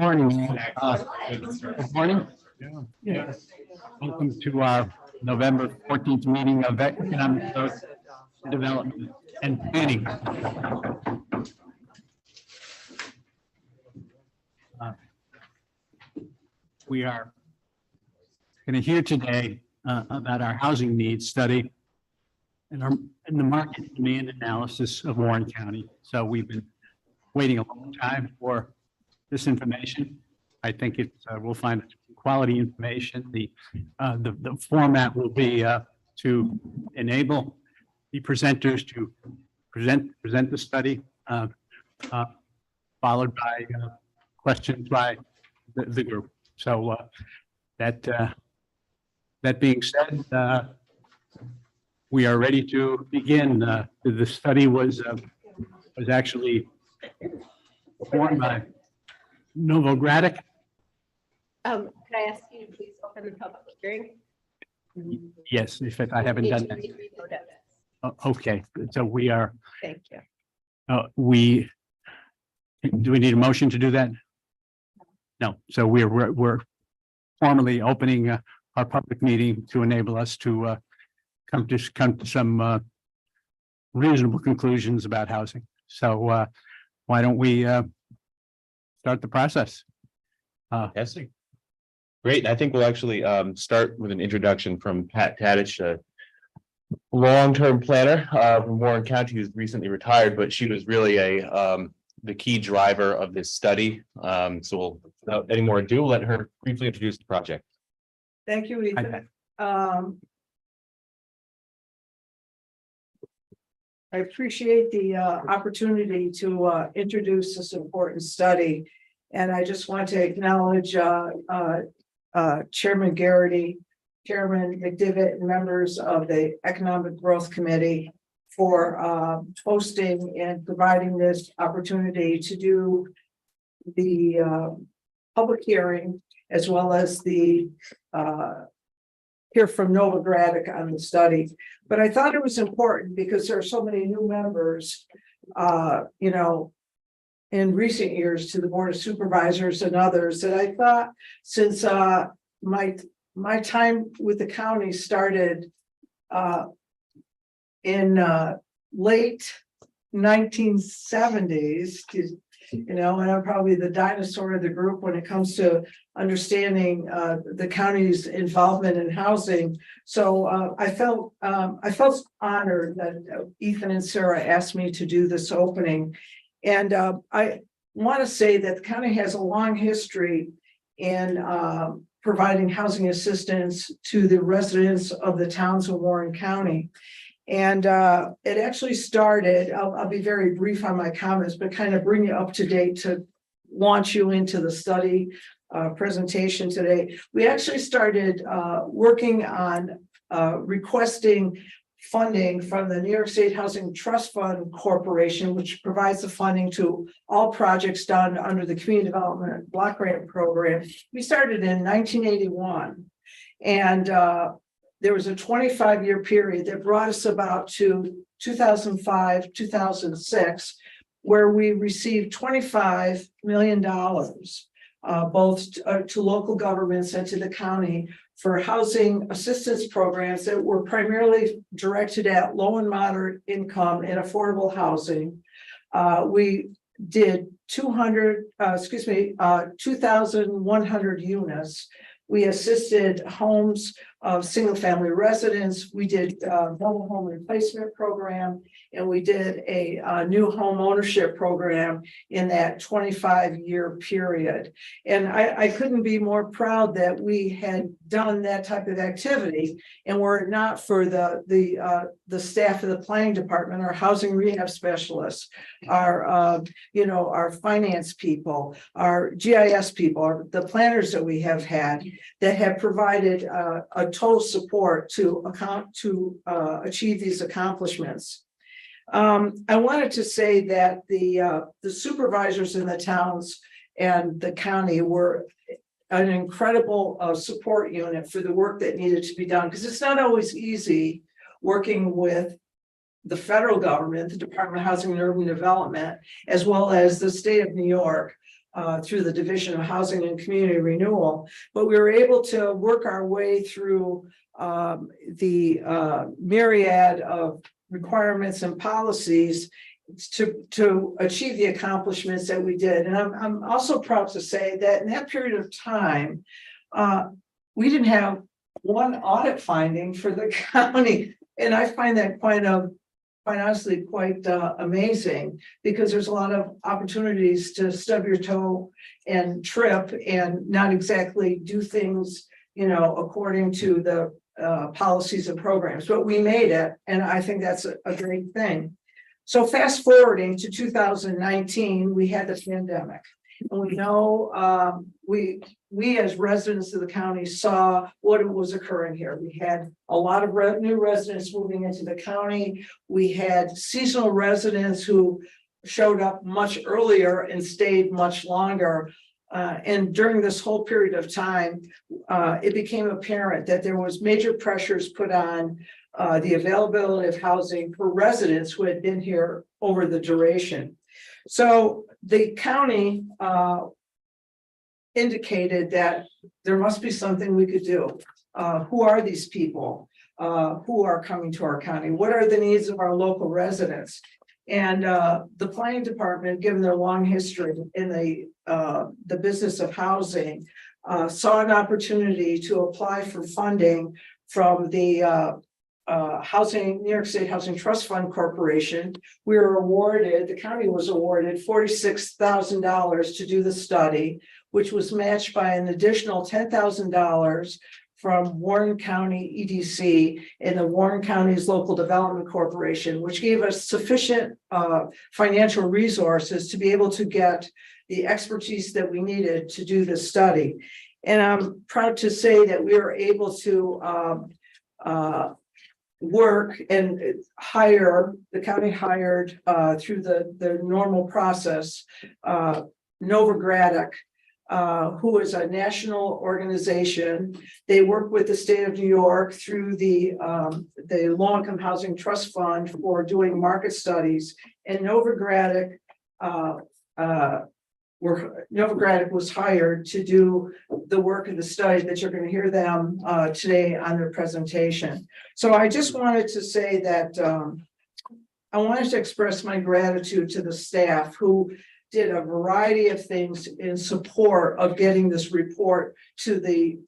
morning. Good morning. Yeah. Welcome to our November 14th meeting of Economic Growth, Development and Planning. We are going to hear today about our housing needs study and the market demand analysis of Warren County. So we've been waiting a long time for this information. I think it's we'll find quality information. The format will be to enable the presenters to present the study, followed by questions by the group. So that being said, we are ready to begin. The study was actually performed by Novogradic. Can I ask you to please open the public hearing? Yes, if I haven't done that. Okay, so we are. Thank you. Do we need a motion to do that? No. So we're formally opening our public meeting to enable us to come to some reasonable conclusions about housing. So why don't we start the process? Yes. Great. I think we'll actually start with an introduction from Pat Tadich, a long-term planner from Warren County, who's recently retired, but she was really the key driver of this study. So we'll, without any more ado, let her briefly introduce the project. Thank you, Ethan. I appreciate the opportunity to introduce this important study. And I just want to acknowledge Chairman Garrity, Chairman McDivitt, and members of the Economic Growth Committee for hosting and providing this opportunity to do the public hearing, as well as the hear from Novogradic on the study. But I thought it was important because there are so many new members, in recent years to the Board of Supervisors and others, that I thought, since my time with the county started in late 1970s, and I'm probably the dinosaur of the group when it comes to understanding the county's involvement in housing. So I felt honored that Ethan and Sarah asked me to do this opening. And I want to say that the county has a long history in providing housing assistance to the residents of the towns of Warren County. And it actually started, I'll be very brief on my comments, but kind of bring you up to date to launch you into the study presentation today. We actually started working on requesting funding from the New York State Housing Trust Fund Corporation, which provides the funding to all projects done under the Community Development Block Grant Program. We started in 1981, and there was a 25-year period that brought us about to 2005, 2006, where we received $25 million, both to local governments and to the county, for housing assistance programs that were primarily directed at low and moderate income and affordable housing. We did 2,100 units. We assisted homes of single family residents. We did a mobile home replacement program, and we did a new home ownership program in that 25-year period. And I couldn't be more proud that we had done that type of activity. And were it not for the staff of the planning department, our housing rehab specialists, our finance people, our GIS people, the planners that we have had that have provided a total support to achieve these accomplishments. I wanted to say that the supervisors in the towns and the county were an incredible support unit for the work that needed to be done, because it's not always easy working with the federal government, the Department of Housing and Urban Development, as well as the state of New York, through the Division of Housing and Community Renewal, but we were able to work our way through the myriad of requirements and policies to achieve the accomplishments that we did. And I'm also proud to say that in that period of time, we didn't have one audit finding for the county. And I find that quite honestly, quite amazing, because there's a lot of opportunities to stub your toe and trip and not exactly do things, according to the policies and programs, but we made it. And I think that's a great thing. So fast forwarding to 2019, we had the pandemic. And we know we as residents of the county saw what was occurring here. We had a lot of new residents moving into the county. We had seasonal residents who showed up much earlier and stayed much longer. And during this whole period of time, it became apparent that there was major pressures put on the availability of housing for residents who had been here over the duration. So the county indicated that there must be something we could do. Who are these people who are coming to our county? What are the needs of our local residents? And the planning department, given their long history in the business of housing, saw an opportunity to apply for funding from the New York State Housing Trust Fund Corporation. We were awarded, the county was awarded $46,000 to do the study, which was matched by an additional $10,000 from Warren County EDC and the Warren County's Local Development Corporation, which gave us sufficient financial resources to be able to get the expertise that we needed to do this study. And I'm proud to say that we were able to work and hire, the county hired through the normal process, Novogradac, who is a national organization. They work with the state of New York through the Low-Income Housing Trust Fund for doing market studies. And Novogradac was hired to do the work of the study that you're going to hear them today on their presentation. So I just wanted to say that I wanted to express my gratitude to the staff who did a variety of things in support of getting this report to the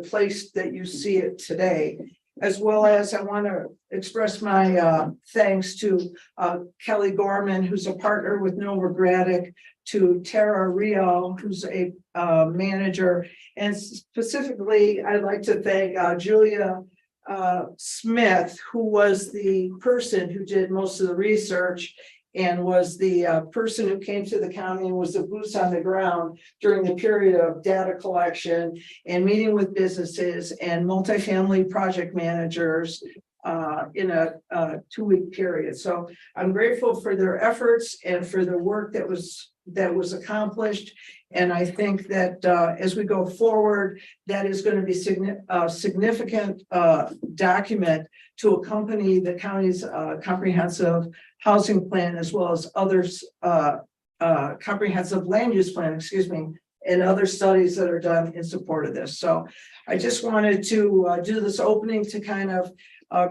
place that you see it today. As well as I want to express my thanks to Kelly Gorman, who's a partner with Novogradac, to Tara Rio, who's a manager, and specifically, I'd like to thank Julia Smith, who was the person who did most of the research and was the person who came to the county and was the boots on the ground during the period of data collection and meeting with businesses and multifamily project managers in a 2-week period. So I'm grateful for their efforts and for the work that was accomplished. And I think that as we go forward, that is going to be a significant document to accompany the county's comprehensive housing plan, as well as others, comprehensive land use plan, and other studies that are done in support of this. So I just wanted to do this opening to kind of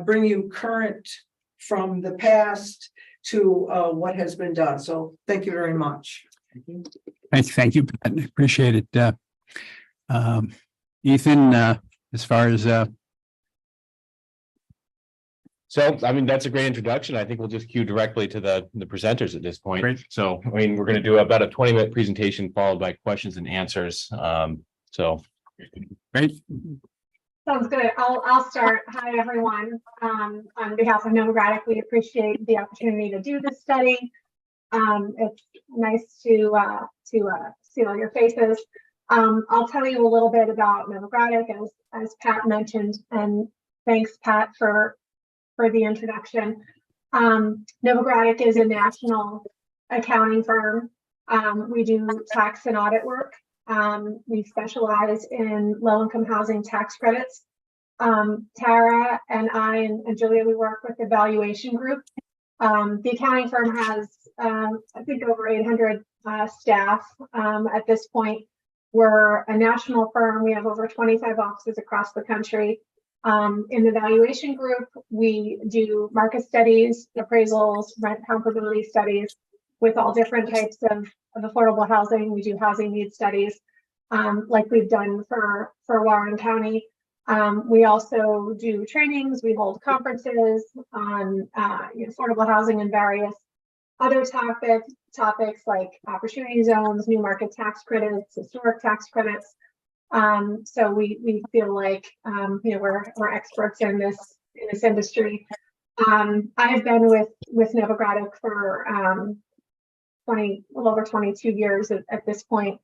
bring you current from the past to what has been done. So thank you very much. Thank you, Pat. I appreciate it. Ethan, as far as So, I mean, that's a great introduction. I think we'll just cue directly to the presenters at this point. Great. So, I mean, we're going to do about a 20-minute presentation followed by questions and answers. So. Great. Sounds good. I'll start. Hi, everyone. On behalf of Novogradac, we appreciate the opportunity to do this study. It's nice to see all your faces. I'll tell you a little bit about Novogradac, as Pat mentioned, and thanks, Pat, for the introduction. Novogradac is a national accounting firm. We do tax and audit work. We specialize in low-income housing tax credits. Tara and I and Julia, we work with the valuation group. The accounting firm has, I think, over 800 staff at this point. We're a national firm. We have over 25 offices across the country. In the valuation group, we do market studies, appraisals, rent comparability studies with all different types of affordable housing. We do housing needs studies like we've done for Warren County. We also do trainings. We hold conferences on affordable housing and various other topics like opportunity zones, new market tax credits, historic tax credits. So we feel like we're experts in this industry. I have been with Novogradac for a little over 22 years at this point.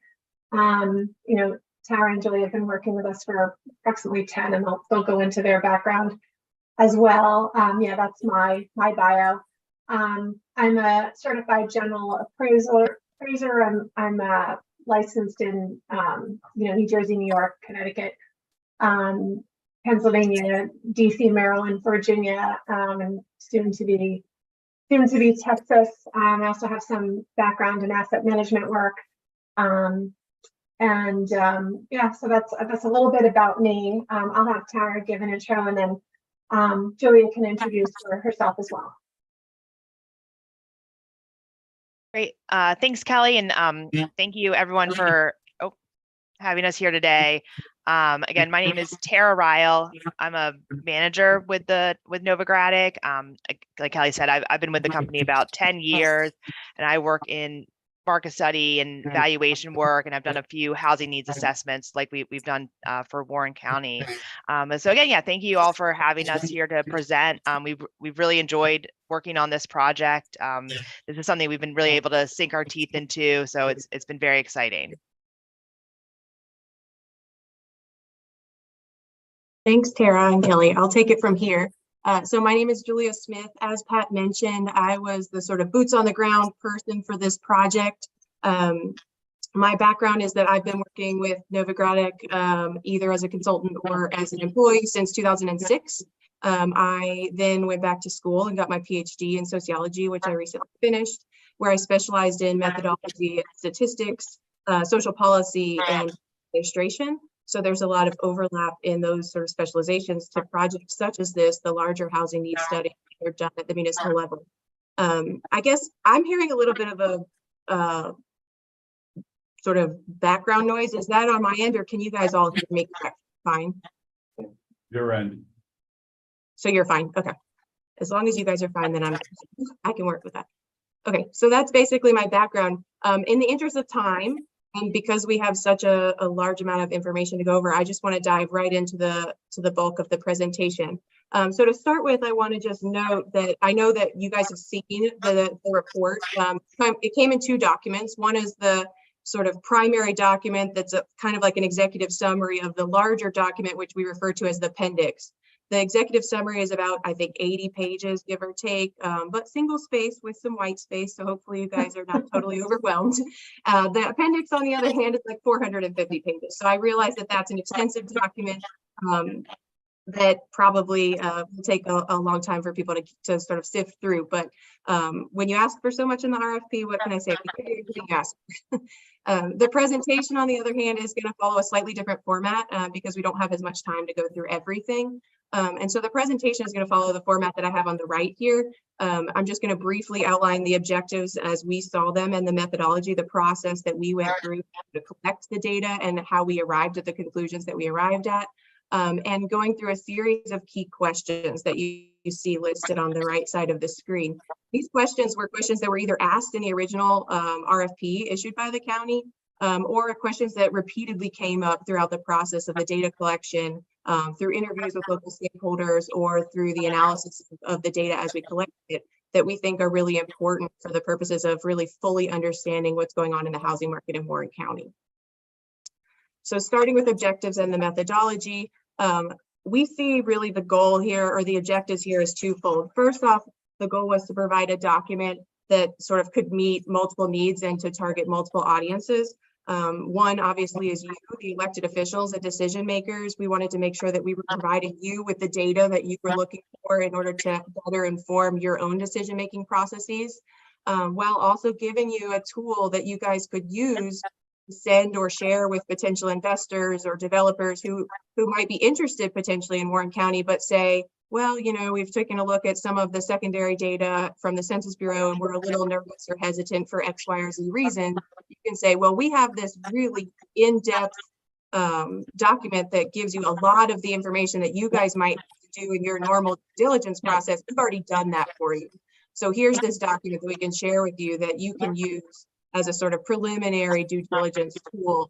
Tara and Julie have been working with us for approximately 10, and they'll go into their background as well. That's my bio. I'm a certified general appraiser. I'm licensed in New Jersey, New York, Connecticut, Pennsylvania, DC, Maryland, Virginia, and soon to be Texas. I also have some background in asset management work. So that's a little bit about me. I'll have Tara give an intro, and then Julia can introduce herself as well. Great. Thanks, Kelly. And thank you everyone for having us here today. Again, my name is Tara Ryle. I'm a manager with Novogradac. Like Kelly said, I've been with the company about 10 years, and I work in market study and valuation work, and I've done a few housing needs assessments like we've done for Warren County. So again, thank you all for having us here to present. We've really enjoyed working on this project. This is something we've been really able to sink our teeth into, so it's been very exciting. Thanks, Tara and Kelly. I'll take it from here. So my name is Julia Smith. As Pat mentioned, I was the sort of boots on the ground person for this project. My background is that I've been working with Novogradac either as a consultant or as an employee since 2006. I then went back to school and got my PhD in sociology, which I recently finished, where I specialized in methodology, statistics, social policy, and administration. So there's a lot of overlap in those sort of specializations to projects such as this, the larger housing needs study that are done at the municipal level. I guess I'm hearing a little bit of a sort of background noise. Is that on my end, or can you guys all hear me fine? Your end. So you're fine. Okay. As long as you guys are fine, then I can work with that. Okay, so that's basically my background. In the interest of time, and because we have such a large amount of information to go over, I just want to dive right into the bulk of the presentation. So to start with, I want to just note that I know that you guys have seen the report. It came in two documents. One is the sort of primary document that's kind of like an executive summary of the larger document, which we refer to as the appendix. The executive summary is about, I think, 80 pages, give or take, but single space with some white space. So hopefully you guys are not totally overwhelmed. The appendix, on the other hand, is like 450 pages. So I realize that that's an extensive document that probably will take a long time for people to sort of sift through. But when you ask for so much in the RFP, what can I say? You ask. The presentation, on the other hand, is going to follow a slightly different format because we don't have as much time to go through everything. And so the presentation is going to follow the format that I have on the right here. I'm just going to briefly outline the objectives as we saw them and the methodology, the process that we went through to collect the data and how we arrived at the conclusions that we arrived at, and going through a series of key questions that you see listed on the right side of the screen. These questions were questions that were either asked in the original RFP issued by the county, or questions that repeatedly came up throughout the process of the data collection, through interviews with local stakeholders, or through the analysis of the data as we collect it, that we think are really important for the purposes of really fully understanding what's going on in the housing market in Warren County. So starting with objectives and the methodology, we see really the goal here, or the objectives here, is twofold. First off, the goal was to provide a document that sort of could meet multiple needs and to target multiple audiences. One obviously is you, the elected officials, the decision makers. We wanted to make sure that we were providing you with the data that you were looking for in order to better inform your own decision-making processes. while also giving you a tool that you guys could use to send or share with potential investors or developers who might be interested potentially in Warren County, but say, well, you know, we've taken a look at some of the secondary data from the Census Bureau and we're a little nervous or hesitant for X, Y, or Z reason. You can say, well, we have this really in-depth document that gives you a lot of the information that you guys might do in your normal diligence process. We've already done that for you. So here's this document that we can share with you that you can use as a sort of preliminary due diligence tool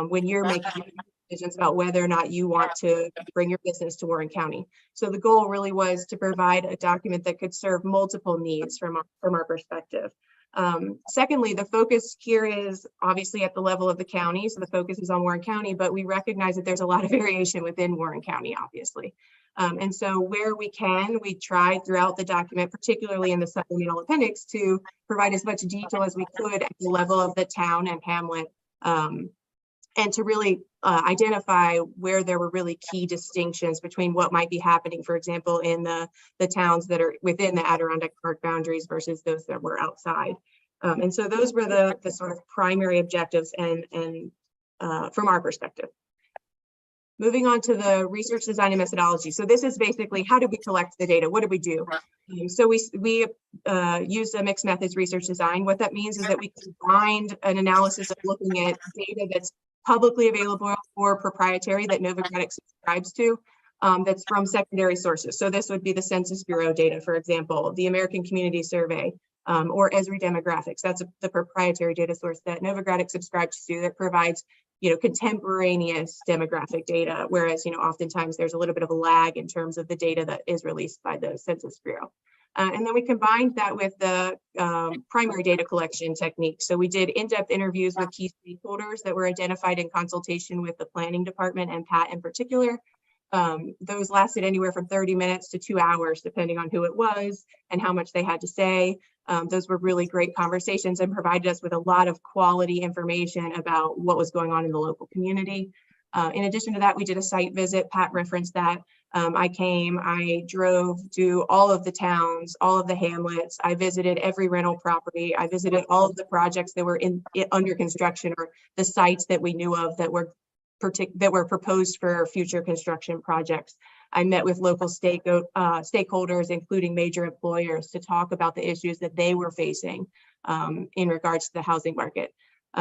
when you're making decisions about whether or not you want to bring your business to Warren County. So the goal really was to provide a document that could serve multiple needs from our perspective. Secondly, the focus here is obviously at the level of the county. So the focus is on Warren County, but we recognize that there's a lot of variation within Warren County, obviously. And so where we can, we try throughout the document, particularly in the supplemental appendix, to provide as much detail as we could at the level of the town and hamlet, and to really identify where there were really key distinctions between what might be happening, for example, in the towns that are within the Adirondack Park boundaries versus those that were outside. And so those were the sort of primary objectives and from our perspective. Moving on to the research design and methodology. So this is basically, how did we collect the data? What did we do? So we used a mixed methods research design. What that means is that we combined an analysis of looking at data that's publicly available or proprietary that Novogradac subscribes to, that's from secondary sources. So this would be the Census Bureau data, for example, the American Community Survey, or Esri Demographics. That's the proprietary data source that Novogradac subscribes to that provides, you know, contemporaneous demographic data, whereas, you know, oftentimes there's a little bit of a lag in terms of the data that is released by the Census Bureau. And then we combined that with the primary data collection technique. So we did in-depth interviews with key stakeholders that were identified in consultation with the planning department and Pat in particular. Those lasted anywhere from 30 minutes to 2 hours, depending on who it was and how much they had to say. Those were really great conversations and provided us with a lot of quality information about what was going on in the local community. In addition to that, we did a site visit. Pat referenced that. I drove to all of the towns, all of the hamlets. I visited every rental property. I visited all of the projects that were under construction, or the sites that we knew of that were proposed for future construction projects. I met with local stakeholders, including major employers, to talk about the issues that they were facing in regards to the housing market.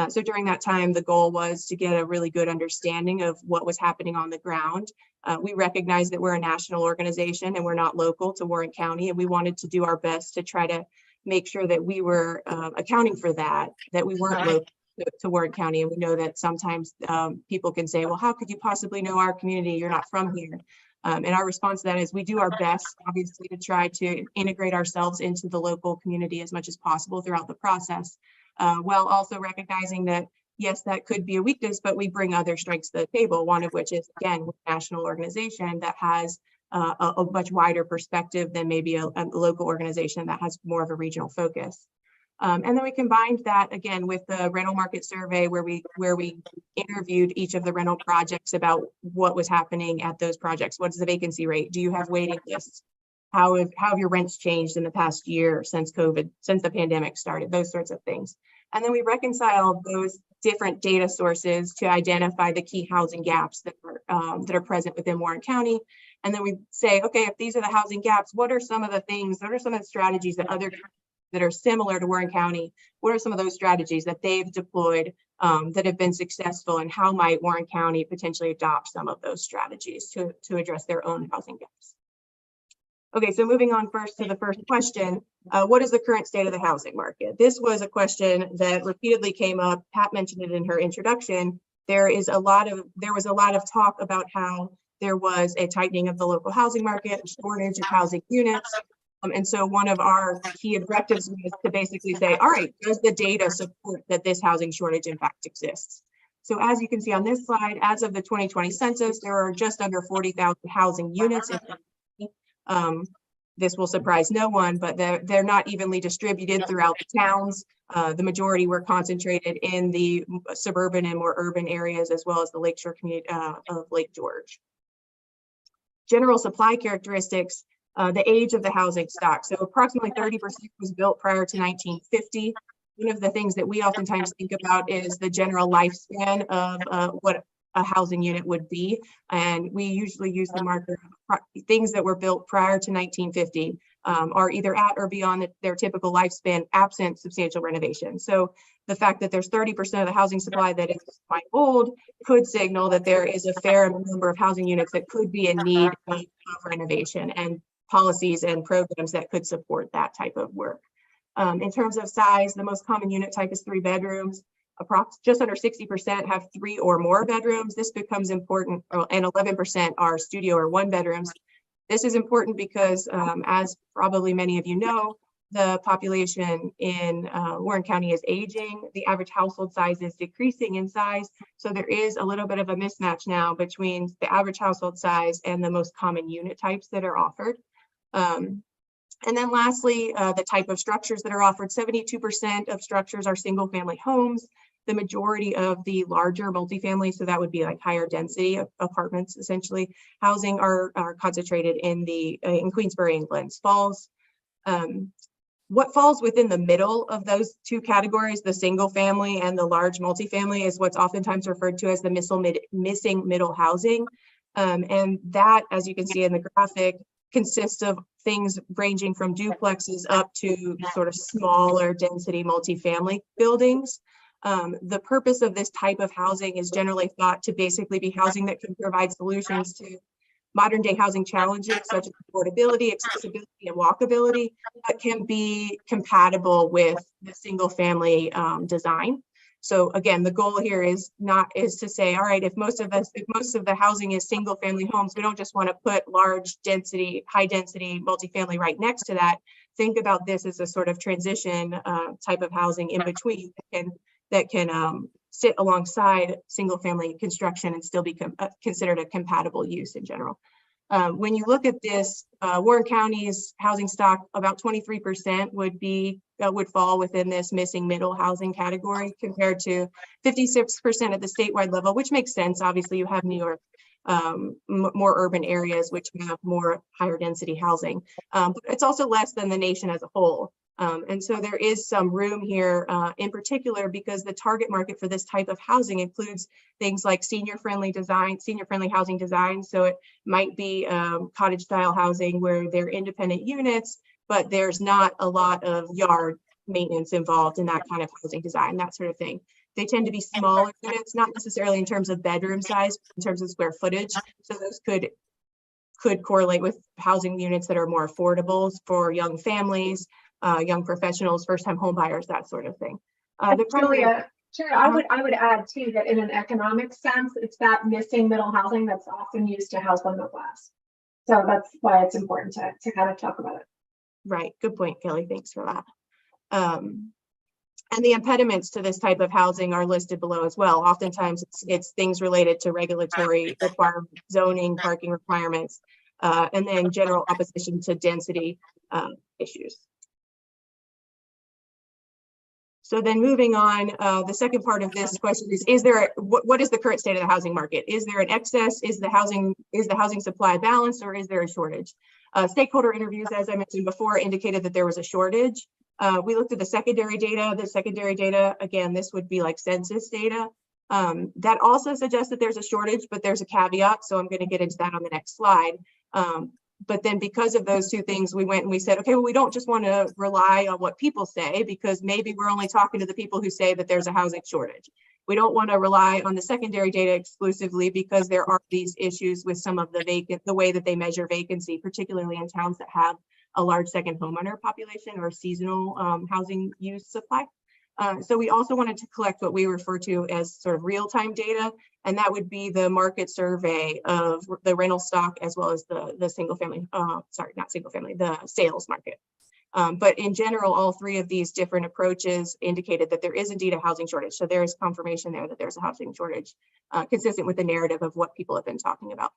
So during that time, the goal was to get a really good understanding of what was happening on the ground. We recognize that we're a national organization and we're not local to Warren County, and we wanted to do our best to try to make sure that we were accounting for that we weren't local to Warren County. And we know that sometimes people can say, well, how could you possibly know our community? You're not from here. And our response to that is we do our best, obviously, to try to integrate ourselves into the local community as much as possible throughout the process, while also recognizing that, yes, that could be a weakness, but we bring other strengths to the table, one of which is, again, a national organization that has a much wider perspective than maybe a local organization that has more of a regional focus. And then we combined that again with the rental market survey, where we interviewed each of the rental projects about what was happening at those projects. What is the vacancy rate? Do you have waiting lists? How have your rents changed in the past year since COVID, since the pandemic started? Those sorts of things. And then we reconciled those different data sources to identify the key housing gaps that are present within Warren County. And then we say, okay, if these are the housing gaps, what are some of the strategies that other that are similar to Warren County? What are some of those strategies that they've deployed that have been successful, and how might Warren County potentially adopt some of those strategies to address their own housing gaps? Okay, so moving on first to the first question, what is the current state of the housing market? This was a question that repeatedly came up. Pat mentioned it in her introduction. There was a lot of talk about how there was a tightening of the local housing market, a shortage of housing units. And so one of our key objectives was to basically say, all right, does the data support that this housing shortage in fact exists? So as you can see on this slide, as of the 2020 census, there are just under 40,000 housing units. This will surprise no one, but they're not evenly distributed throughout the towns. The majority were concentrated in the suburban and more urban areas, as well as the lakeshore community of Lake George. General supply characteristics. the age of the housing stock. So approximately 30% was built prior to 1950. One of the things that we oftentimes think about is the general lifespan of what a housing unit would be. And we usually use the marker, things that were built prior to 1950 are either at or beyond their typical lifespan, absent substantial renovation. So the fact that there's 30% of the housing supply that is quite old could signal that there is a fair number of housing units that could be in need of renovation, and policies and programs that could support that type of work. In terms of size, the most common unit type is 3 bedrooms. Just under 60% have 3 or more bedrooms. This becomes important, and 11% are studio or 1 bedrooms. This is important because, as probably many of you know, the population in Warren County is aging. The average household size is decreasing in size. So there is a little bit of a mismatch now between the average household size and the most common unit types that are offered. And then lastly, the type of structures that are offered. 72% of structures are single family homes. The majority of the larger multifamily, so that would be like higher density apartments, essentially, housing are concentrated in Queensbury and Glens Falls. What falls within the middle of those two categories, the single family and the large multifamily, is what's oftentimes referred to as the missing middle housing. And that, as you can see in the graphic, consists of things ranging from duplexes up to sort of smaller density multifamily buildings. The purpose of this type of housing is generally thought to basically be housing that can provide solutions to modern day housing challenges such as affordability, accessibility, and walkability that can be compatible with the single family design. So again, the goal here is to say, all right, if most of the housing is single family homes, we don't just want to put large density, high density multifamily right next to that. Think about this as a sort of transition type of housing in between that can sit alongside single family construction and still be considered a compatible use in general. When you look at this, Warren County's housing stock, about 23% would fall within this missing middle housing category, compared to 56% at the statewide level, which makes sense. Obviously, you have New York, more urban areas which have more higher density housing, but it's also less than the nation as a whole. And so there is some room here in particular because the target market for this type of housing includes things like senior-friendly housing design. So it might be cottage style housing where they're independent units, but there's not a lot of yard maintenance involved in that kind of housing design, that sort of thing. They tend to be smaller units, not necessarily in terms of bedroom size, but in terms of square footage. So those could correlate with housing units that are more affordable for young families, young professionals, first-time home buyers, that sort of thing. Julia, I would add too that in an economic sense, it's that missing middle housing that's often used to house the middle class. So that's why it's important to kind of talk about it. Right, good point, Kelly. Thanks for that. And the impediments to this type of housing are listed below as well. Oftentimes it's things related to regulatory requirements, zoning, parking requirements, and then general opposition to density issues. So then moving on, the second part of this question is there, what is the current state of the housing market? Is there an excess? Is the housing supply balanced, or is there a shortage? Stakeholder interviews, as I mentioned before, indicated that there was a shortage. We looked at the secondary data. The secondary data, again, this would be like census data. That also suggests that there's a shortage, but there's a caveat. So I'm going to get into that on the next slide. But then because of those two things, we went and we said, okay, well, we don't just want to rely on what people say, because maybe we're only talking to the people who say that there's a housing shortage. We don't want to rely on the secondary data exclusively because there are these issues with some of the way that they measure vacancy, particularly in towns that have a large second homeowner population or seasonal housing use supply. So we also wanted to collect what we refer to as sort of real-time data, and that would be the market survey of the rental stock as well as the single family, the sales market. But in general, all three of these different approaches indicated that there is indeed a housing shortage. So there is confirmation there that there's a housing shortage, consistent with the narrative of what people have been talking about.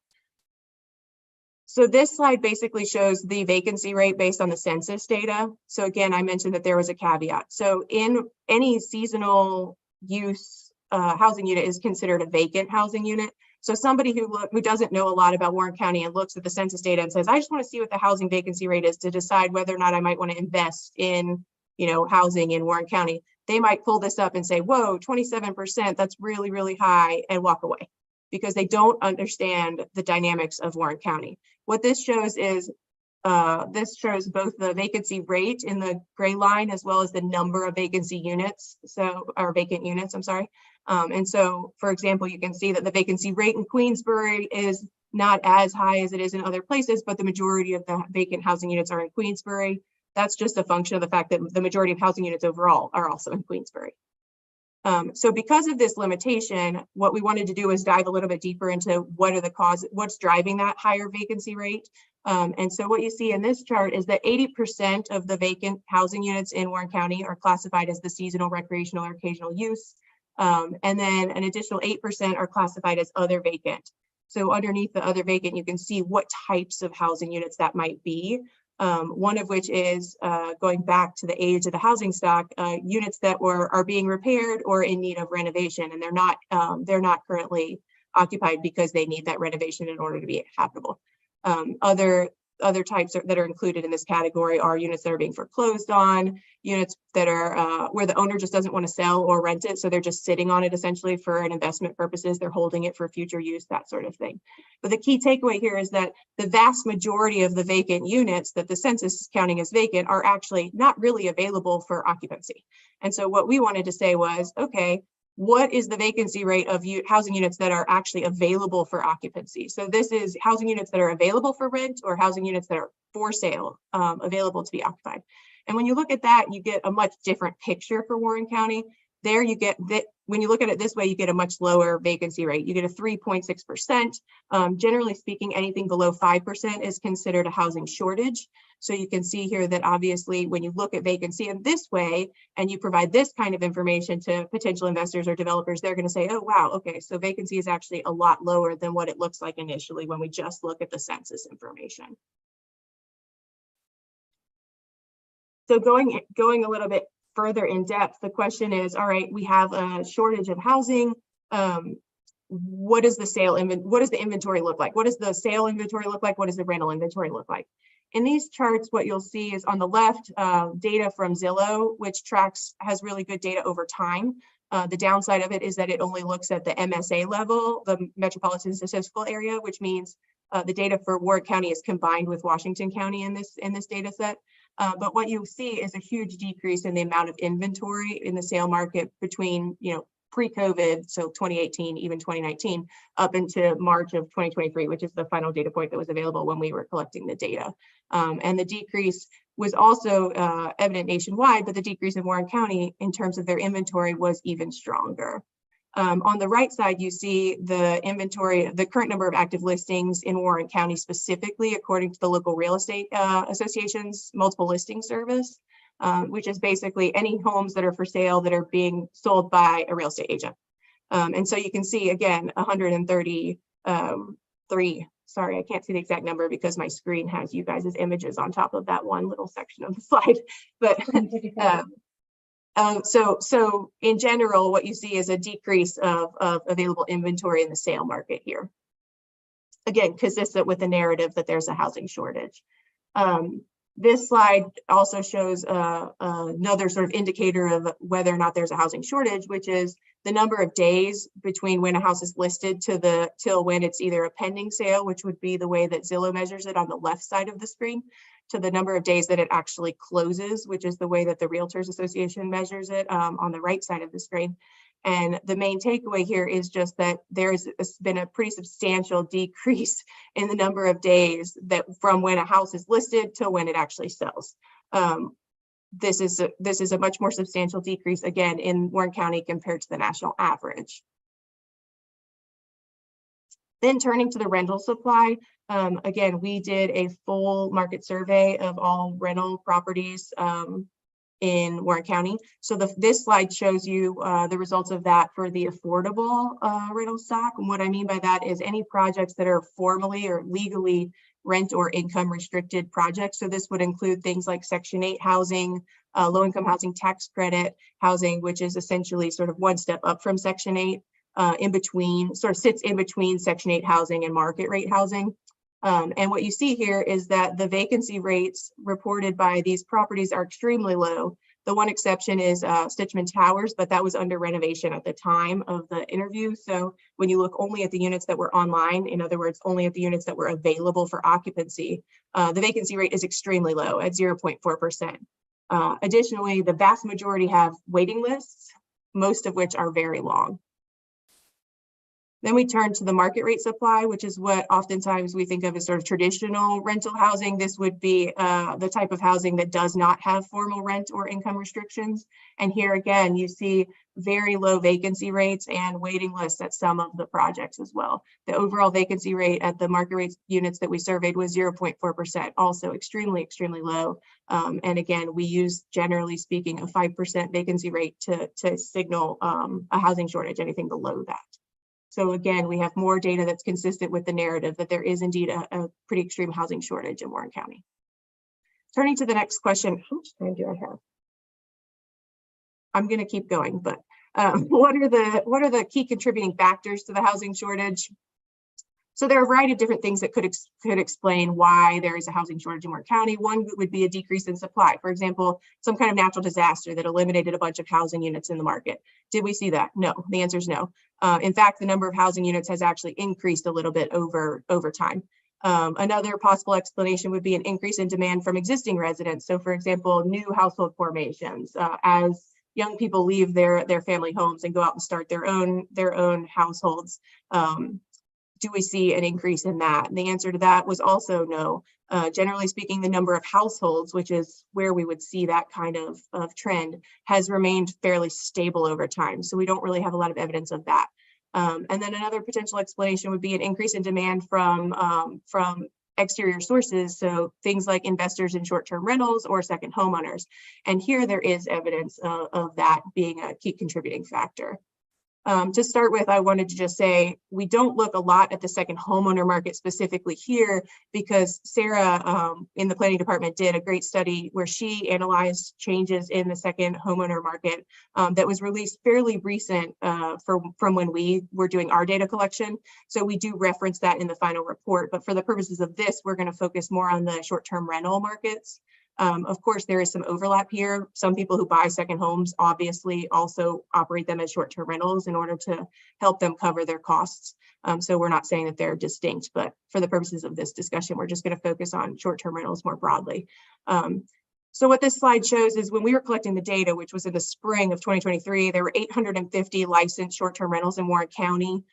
So this slide basically shows the vacancy rate based on the census data. So again, I mentioned that there was a caveat. So in any seasonal use housing unit is considered a vacant housing unit. So somebody who doesn't know a lot about Warren County and looks at the census data and says, I just want to see what the housing vacancy rate is to decide whether or not I might want to invest in, housing in Warren County. They might pull this up and say, whoa, 27%, that's really, really high, and walk away because they don't understand the dynamics of Warren County. What this shows is this shows both the vacancy rate in the gray line as well as the number of vacancy units, or vacant units, I'm sorry. And so, for example, you can see that the vacancy rate in Queensbury is not as high as it is in other places, but the majority of the vacant housing units are in Queensbury. That's just a function of the fact that the majority of housing units overall are also in Queensbury. So because of this limitation, what we wanted to do is dive a little bit deeper into what are the causes, what's driving that higher vacancy rate. And so what you see in this chart is that 80% of the vacant housing units in Warren County are classified as the seasonal, recreational, or occasional use. And then an additional 8% are classified as other vacant. So underneath the other vacant, you can see what types of housing units that might be. One of which is going back to the age of the housing stock, units that are being repaired or in need of renovation, and they're not currently occupied because they need that renovation in order to be habitable. Other types that are included in this category are units that are being foreclosed on, units that are where the owner just doesn't want to sell or rent it, so they're just sitting on it essentially for an investment purposes. They're holding it for future use, that sort of thing. But the key takeaway here is that the vast majority of the vacant units that the census is counting as vacant are actually not really available for occupancy. And so what we wanted to say was, okay, what is the vacancy rate of housing units that are actually available for occupancy? So this is housing units that are available for rent or housing units that are for sale, available to be occupied. And when you look at that, you get a much different picture for Warren County. There you get that when you look at it this way, you get a much lower vacancy rate. You get a 3.6%. Generally speaking, anything below 5% is considered a housing shortage. So you can see here that obviously when you look at vacancy in this way and you provide this kind of information to potential investors or developers, they're going to say, oh, wow, okay, so vacancy is actually a lot lower than what it looks like initially when we just look at the census information. So going a little bit further in depth, the question is, all right, we have a shortage of housing. What does the inventory look like? What does the sale inventory look like? What does the rental inventory look like? In these charts, what you'll see is on the left, data from Zillow, which has really good data over time. The downside of it is that it only looks at the MSA level, the Metropolitan Statistical Area, which means the data for Warren County is combined with Washington County in this data set. But what you see is a huge decrease in the amount of inventory in the sale market between, pre-COVID, so 2018, even 2019, up into March of 2023, which is the final data point that was available when we were collecting the data. And the decrease was also evident nationwide, but the decrease in Warren County in terms of their inventory was even stronger. On the right side, you see the inventory, the current number of active listings in Warren County specifically, according to the local real estate association's multiple listing service, which is basically any homes that are for sale that are being sold by a real estate agent. And so you can see, again, 133, sorry, I can't see the exact number because my screen has you guys' images on top of that one little section of the slide. But so in general, what you see is a decrease of available inventory in the sale market here. Again, consistent with the narrative that there's a housing shortage. This slide also shows another sort of indicator of whether or not there's a housing shortage, which is the number of days between when a house is listed till when it's either a pending sale, which would be the way that Zillow measures it on the left side of the screen, to the number of days that it actually closes, which is the way that the Realtors Association measures it on the right side of the screen. And the main takeaway here is just that there's been a pretty substantial decrease in the number of days that from when a house is listed to when it actually sells. This is a much more substantial decrease, again, in Warren County compared to the national average. Then turning to the rental supply, again, we did a full market survey of all rental properties in Warren County. So this slide shows you the results of that for the affordable rental stock. And what I mean by that is any projects that are formally or legally rent or income restricted projects. So this would include things like Section 8 housing, low-income housing tax credit housing, which is essentially sort of one step up from Section 8, in between, sort of sits in between Section 8 housing and market rate housing. And what you see here is that the vacancy rates reported by these properties are extremely low. The one exception is Stitchman Towers, but that was under renovation at the time of the interview. So when you look only at the units that were online, in other words, only at the units that were available for occupancy, the vacancy rate is extremely low at 0.4%. Additionally, the vast majority have waiting lists, most of which are very long. Then we turn to the market rate supply, which is what oftentimes we think of as sort of traditional rental housing. This would be the type of housing that does not have formal rent or income restrictions. And here again, you see very low vacancy rates and waiting lists at some of the projects as well. The overall vacancy rate at the market rate units that we surveyed was 0.4%, also extremely, extremely low. And again, we use, generally speaking, a 5% vacancy rate to signal a housing shortage, anything below that. So again, we have more data that's consistent with the narrative that there is indeed a pretty extreme housing shortage in Warren County. Turning to the next question, how much time do I have? I'm going to keep going, but what are the key contributing factors to the housing shortage? So there are a variety of different things that could explain why there is a housing shortage in Warren County. One would be a decrease in supply. For example, some kind of natural disaster that eliminated a bunch of housing units in the market. Did we see that? No, the answer is no. In fact, the number of housing units has actually increased a little bit over time. Another possible explanation would be an increase in demand from existing residents. So for example, new household formations, as young people leave their family homes and go out and start their own households. Do we see an increase in that? And the answer to that was also no. Generally speaking, the number of households, which is where we would see that kind of trend, has remained fairly stable over time. So we don't really have a lot of evidence of that. And then another potential explanation would be an increase in demand from exterior sources. So things like investors in short-term rentals or second homeowners. And here there is evidence of that being a key contributing factor. To start with, I wanted to just say we don't look a lot at the second homeowner market specifically here because Sarah in the planning department did a great study where she analyzed changes in the second homeowner market that was released fairly recent from when we were doing our data collection. So we do reference that in the final report, but for the purposes of this, we're going to focus more on the short-term rental markets. Of course, there is some overlap here. Some people who buy second homes obviously also operate them as short-term rentals in order to help them cover their costs. So we're not saying that they're distinct, but for the purposes of this discussion, we're just going to focus on short-term rentals more broadly. So what this slide shows is when we were collecting the data, which was in the spring of 2023, there were 850 licensed short-term rentals in Warren County.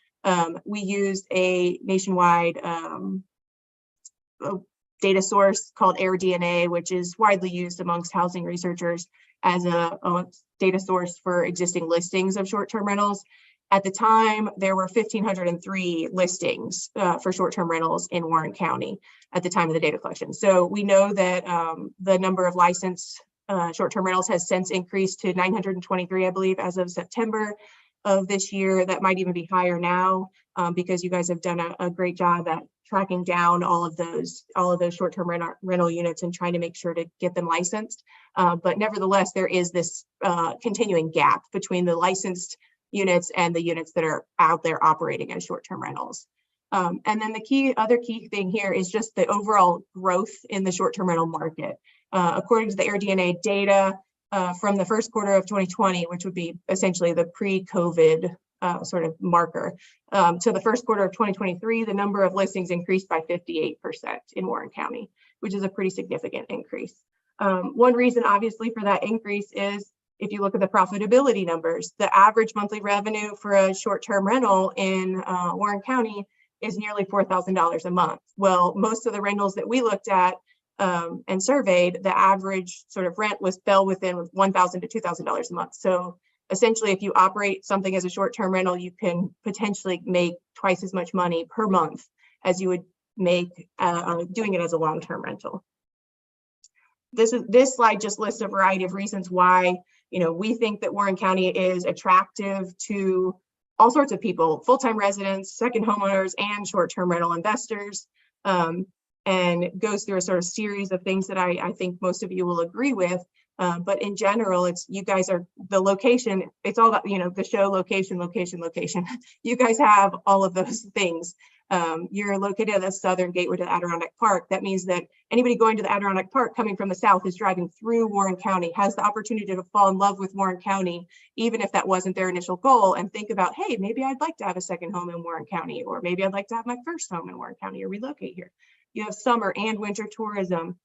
We used a nationwide data source called AirDNA, which is widely used amongst housing researchers as a data source for existing listings of short-term rentals. At the time, there were 1,503 listings for short-term rentals in Warren County at the time of the data collection. So we know that the number of licensed short-term rentals has since increased to 923, I believe, as of September of this year. That might even be higher now because you guys have done a great job at tracking down all of those short-term rental units and trying to make sure to get them licensed. But nevertheless, there is this continuing gap between the licensed units and the units that are out there operating as short-term rentals. And then the other key thing here is just the overall growth in the short-term rental market. According to the AirDNA data from the first quarter of 2020, which would be essentially the pre-COVID sort of marker, to the first quarter of 2023, the number of listings increased by 58% in Warren County, which is a pretty significant increase. One reason, obviously, for that increase is if you look at the profitability numbers, the average monthly revenue for a short-term rental in Warren County is nearly $4,000 a month. Well, most of the rentals that we looked at and surveyed, the average sort of rent fell within $1,000 to $2,000 a month. So essentially, if you operate something as a short-term rental, you can potentially make twice as much money per month as you would make doing it as a long-term rental. This slide just lists a variety of reasons why we think that Warren County is attractive to all sorts of people, full-time residents, second homeowners, and short-term rental investors, and goes through a sort of series of things that I think most of you will agree with. But in general, it's you guys are the location. It's all about, the show location, location, location. You guys have all of those things. You're located at the southern gateway to the Adirondack Park. That means that anybody going to the Adirondack Park coming from the south is driving through Warren County, has the opportunity to fall in love with Warren County, even if that wasn't their initial goal, and think about, hey, maybe I'd like to have a second home in Warren County, or maybe I'd like to have my first home in Warren County or relocate here. You have summer and winter tourism.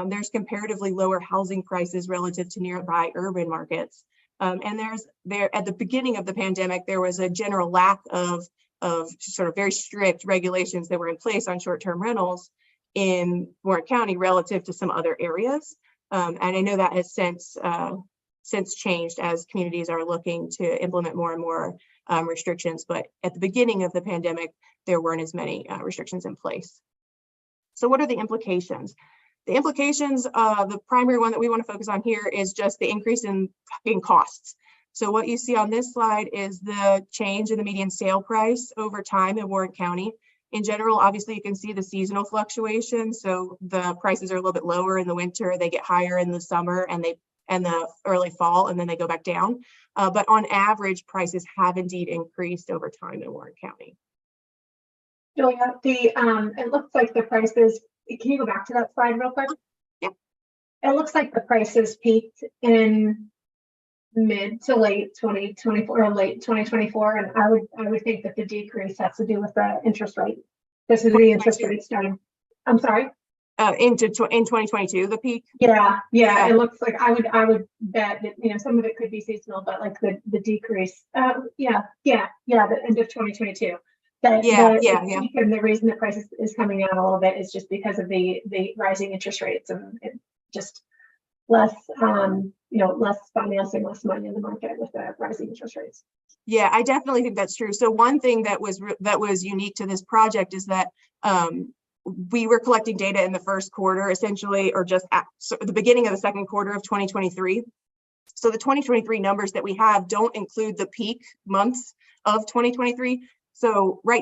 There's comparatively lower housing prices relative to nearby urban markets. And there at the beginning of the pandemic, there was a general lack of sort of very strict regulations that were in place on short-term rentals in Warren County relative to some other areas. And I know that has since changed as communities are looking to implement more and more restrictions. But at the beginning of the pandemic, there weren't as many restrictions in place. So what are the implications? The implications, the primary one that we want to focus on here is just the increase in costs. So what you see on this slide is the change in the median sale price over time in Warren County. In general, obviously you can see the seasonal fluctuations. So the prices are a little bit lower in the winter, they get higher in the summer and the early fall, and then they go back down. But on average, prices have indeed increased over time in Warren County. Julia, it looks like the prices, can you go back to that slide real quick? Yeah. It looks like the prices peaked in mid to late 2024 or late 2024, and I would think that the decrease has to do with the interest rate. This is the interest rate starting. I'm sorry. In 2022, the peak. Yeah. It looks like I would bet that some of it could be seasonal, but like the decrease. The end of 2022. And the reason the price is coming down a little bit is just because of the rising interest rates and just less less financing, less money in the market with the rising interest rates. Yeah, I definitely think that's true. So one thing that was unique to this project is that we were collecting data in the first quarter, essentially, or just at the beginning of the second quarter of 2023. So the 2023 numbers that we have don't include the peak months of 2023. So by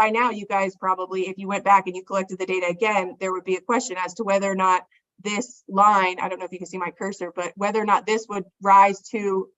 now, you guys probably, if you went back and you collected the data again, there would be a question as to whether or not this line, I don't know if you can see my cursor, but whether or not this would rise to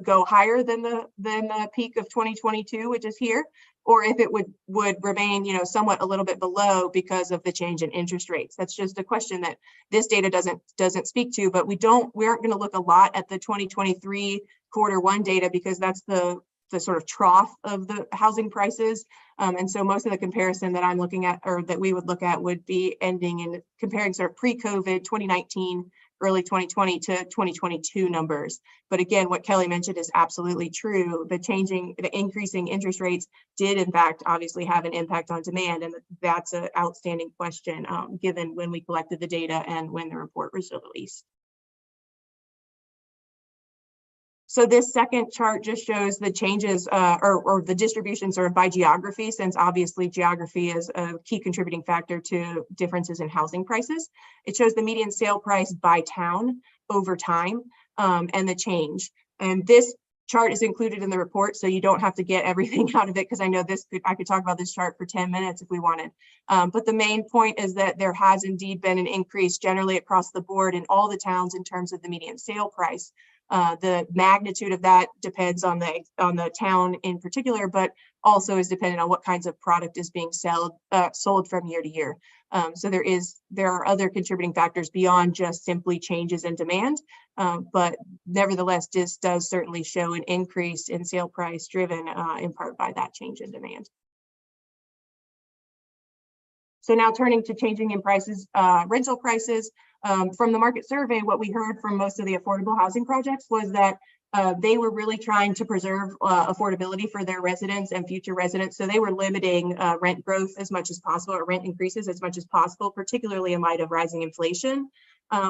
go higher than the peak of 2022, which is here, or if it would remain, somewhat a little bit below because of the change in interest rates. That's just a question that this data doesn't speak to, but we aren't going to look a lot at the 2023 quarter one data because that's the sort of trough of the housing prices. And so most of the comparison that I'm looking at, or that we would look at, would be ending in comparing sort of pre-COVID 2019, early 2020 to 2022 numbers. But again, what Kelly mentioned is absolutely true. The increasing interest rates did in fact obviously have an impact on demand. And that's an outstanding question given when we collected the data and when the report was released. So this second chart just shows the changes or the distribution sort of by geography, since obviously geography is a key contributing factor to differences in housing prices. It shows the median sale price by town over time and the change. And this chart is included in the report, so you don't have to get everything out of it, because I know I could talk about this chart for 10 minutes if we wanted. But the main point is that there has indeed been an increase generally across the board in all the towns in terms of the median sale price. The magnitude of that depends on the town in particular, but also is dependent on what kinds of product is being sold from year to year. So there are other contributing factors beyond just simply changes in demand, but nevertheless, this does certainly show an increase in sale price driven in part by that change in demand. So now turning to changing in prices, rental prices. From the market survey, what we heard from most of the affordable housing projects was that they were really trying to preserve affordability for their residents and future residents. So they were limiting rent growth as much as possible, or rent increases as much as possible, particularly in light of rising inflation.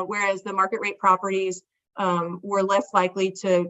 Whereas the market rate properties were less likely to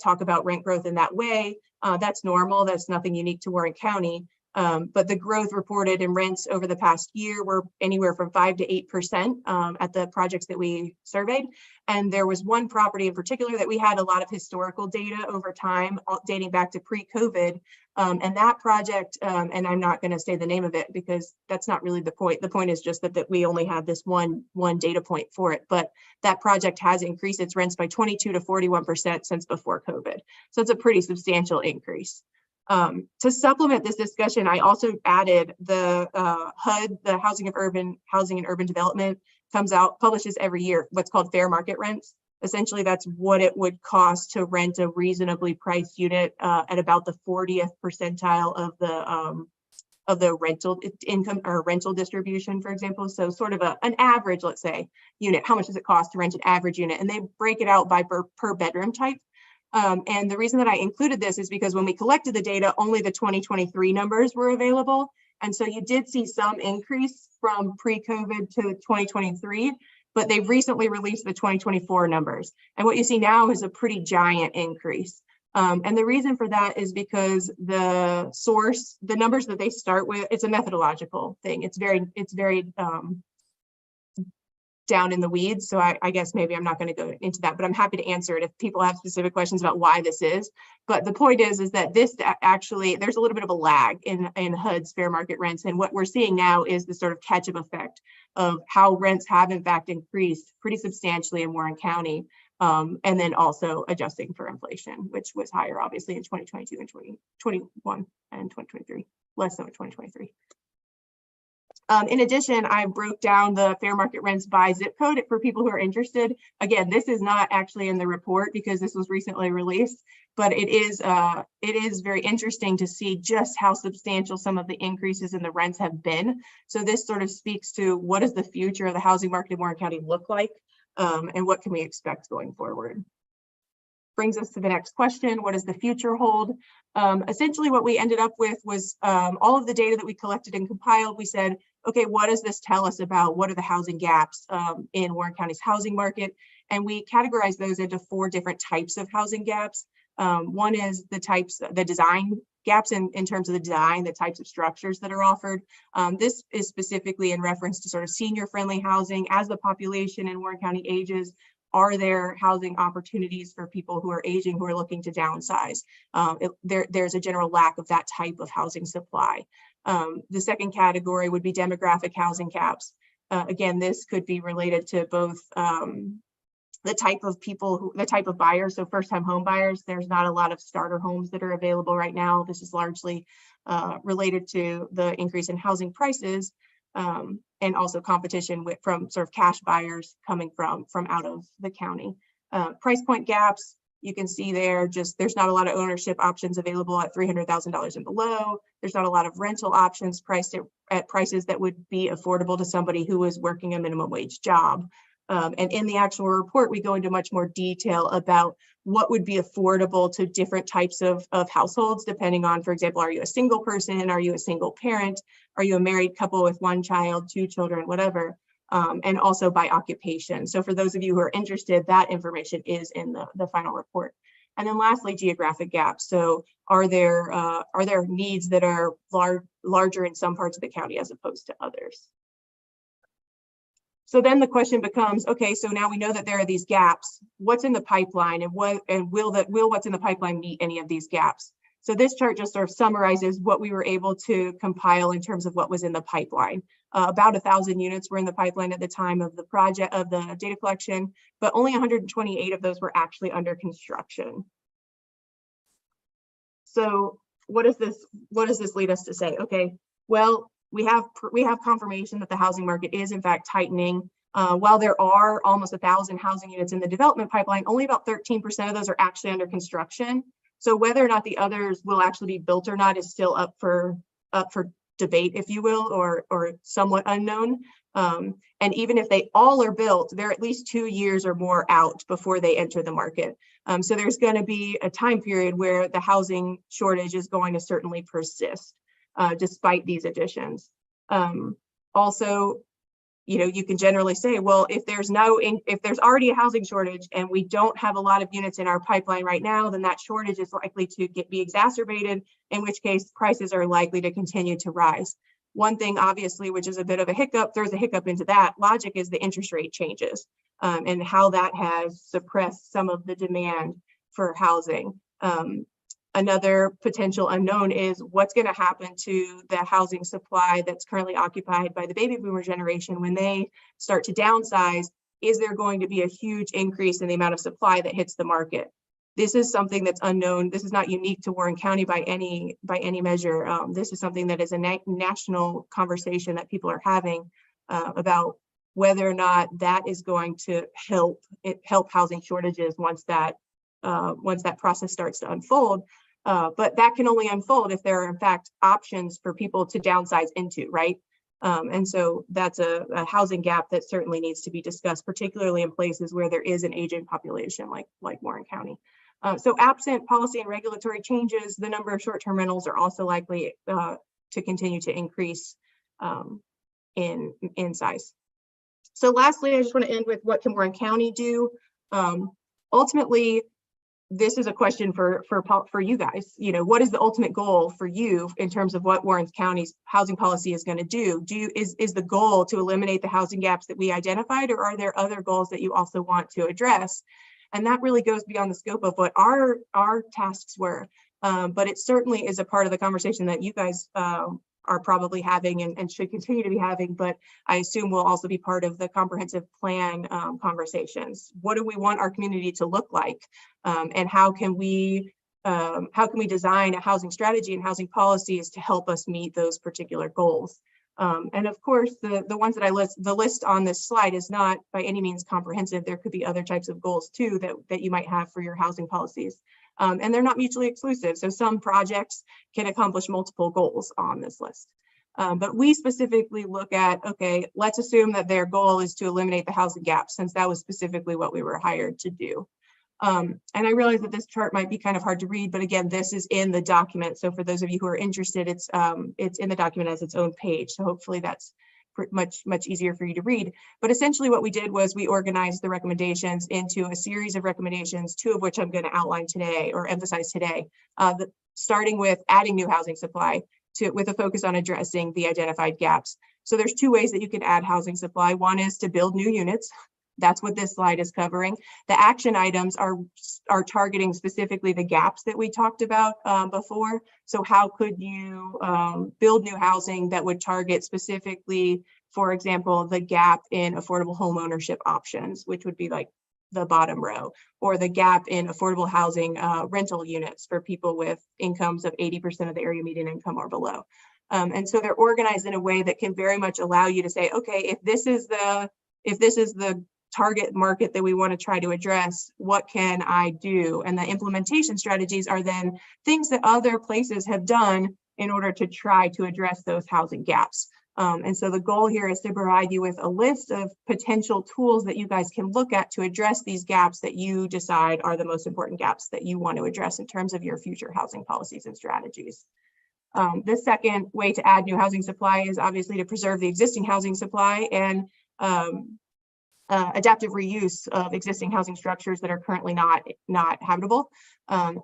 talk about rent growth in that way. That's normal. That's nothing unique to Warren County. But the growth reported in rents over the past year were anywhere from 5 to 8% at the projects that we surveyed. And there was one property in particular that we had a lot of historical data over time, dating back to pre-COVID, And that project, and I'm not going to say the name of it because that's not really the point. The point is just that we only have this one data point for it. But that project has increased its rents by 22 to 41% since before COVID. So it's a pretty substantial increase. To supplement this discussion, I also added the HUD, the Housing and Urban Development, publishes every year what's called fair market rents. Essentially, that's what it would cost to rent a reasonably priced unit at about the 40th percentile of the rental income or rental distribution, for example. So sort of an average, let's say, unit. How much does it cost to rent an average unit? And they break it out by per bedroom type. And the reason that I included this is because when we collected the data, only the 2023 numbers were available. And so you did see some increase from pre-COVID to 2023, but they've recently released the 2024 numbers. And what you see now is a pretty giant increase. And the reason for that is because the numbers that they start with, it's a methodological thing. It's very down in the weeds. So I guess maybe I'm not going to go into that, but I'm happy to answer it if people have specific questions about why this is. But the point is that this actually, there's a little bit of a lag in HUD's fair market rents. And what we're seeing now is the sort of catch-up effect of how rents have in fact increased pretty substantially in Warren County. And then also adjusting for inflation, which was higher obviously in 2022 and 2021 and 2023, less so in 2023. In addition, I broke down the fair market rents by zip code for people who are interested. Again, this is not actually in the report because this was recently released, but it is very interesting to see just how substantial some of the increases in the rents have been. So this sort of speaks to what does the future of the housing market in Warren County look like, and what can we expect going forward. Brings us to the next question. What does the future hold? Essentially what we ended up with was all of the data that we collected and compiled. We said, okay, what does this tell us about what are the housing gaps in Warren County's housing market? And we categorized those into 4 different types of housing gaps. One is the design gaps in terms of the design, the types of structures that are offered. This is specifically in reference to sort of senior friendly housing. As the population in Warren County ages, are there housing opportunities for people who are aging, who are looking to downsize? There's a general lack of that type of housing supply. The second category would be demographic housing gaps. Again, this could be related to both the type of buyers. So first-time home buyers, there's not a lot of starter homes that are available right now. This is largely related to the increase in housing prices. And also competition from sort of cash buyers coming from out of the county. Price point gaps, you can see there, there's not a lot of ownership options available at $300,000 and below. There's not a lot of rental options priced at prices that would be affordable to somebody who is working a minimum wage job. And in the actual report, we go into much more detail about what would be affordable to different types of households, depending on, for example, are you a single person? Are you a single parent? Are you a married couple with 1 child, 2 children, whatever? And also by occupation. So for those of you who are interested, that information is in the final report. And then lastly, geographic gaps. So are there needs that are larger in some parts of the county as opposed to others? So then the question becomes, okay, so now we know that there are these gaps. What's in the pipeline, and will what's in the pipeline meet any of these gaps? So this chart just sort of summarizes what we were able to compile in terms of what was in the pipeline. About 1,000 units were in the pipeline at the time of the project, of the data collection, but only 128 of those were actually under construction. So what does this lead us to say? Okay, well, we have confirmation that the housing market is in fact tightening. While there are almost 1,000 housing units in the development pipeline, only about 13% of those are actually under construction. So whether or not the others will actually be built or not is still up for debate, if you will, or somewhat unknown. And even if they all are built, they're at least 2 years or more out before they enter the market. So there's going to be a time period where the housing shortage is going to certainly persist. Despite these additions. Also, you can generally say, well, if there's already a housing shortage and we don't have a lot of units in our pipeline right now, then that shortage is likely to be exacerbated, in which case prices are likely to continue to rise. One thing, obviously, which is a bit of a hiccup, there's a hiccup into that logic, is the interest rate changes and how that has suppressed some of the demand for housing. Another potential unknown is what's going to happen to the housing supply that's currently occupied by the baby boomer generation when they start to downsize. Is there going to be a huge increase in the amount of supply that hits the market? This is something that's unknown. This is not unique to Warren County by any measure. This is something that is a national conversation that people are having about whether or not that is going to help housing shortages once that process starts to unfold. But that can only unfold if there are in fact options for people to downsize into, right? And so that's a housing gap that certainly needs to be discussed, particularly in places where there is an aging population like Warren County. So absent policy and regulatory changes, the number of short-term rentals are also likely to continue to increase in size. So lastly, I just want to end with what can Warren County do? Ultimately, this is a question for you guys. You know, what is the ultimate goal for you in terms of what Warren County's housing policy is going to do? Is the goal to eliminate the housing gaps that we identified, or are there other goals that you also want to address? And that really goes beyond the scope of what our tasks were. But it certainly is a part of the conversation that you guys are probably having and should continue to be having, but I assume will also be part of the comprehensive plan conversations. What do we want our community to look like? And how can we design a housing strategy and housing policies to help us meet those particular goals? And of course, the ones that the list on this slide is not by any means comprehensive. There could be other types of goals too that you might have for your housing policies. And they're not mutually exclusive. So some projects can accomplish multiple goals on this list. But we specifically look at, okay, let's assume that their goal is to eliminate the housing gap, since that was specifically what we were hired to do. And I realize that this chart might be kind of hard to read, but again, this is in the document. So for those of you who are interested, it's in the document as its own page. So hopefully that's much easier for you to read. But essentially what we did was we organized the recommendations into a series of recommendations, two of which I'm going to outline today or emphasize today, starting with adding new housing supply with a focus on addressing the identified gaps. So there's two ways that you can add housing supply. One is to build new units. That's what this slide is covering. The action items are targeting specifically the gaps that we talked about before. So how could you build new housing that would target specifically, for example, the gap in affordable home ownership options, which would be like the bottom row, or the gap in affordable housing rental units for people with incomes of 80% of the area median income or below. And so they're organized in a way that can very much allow you to say, okay, if this is the target market that we want to try to address, what can I do? And the implementation strategies are then things that other places have done in order to try to address those housing gaps. And so the goal here is to provide you with a list of potential tools that you guys can look at to address these gaps that you decide are the most important gaps that you want to address in terms of your future housing policies and strategies. The second way to add new housing supply is obviously to preserve the existing housing supply and adaptive reuse of existing housing structures that are currently not habitable.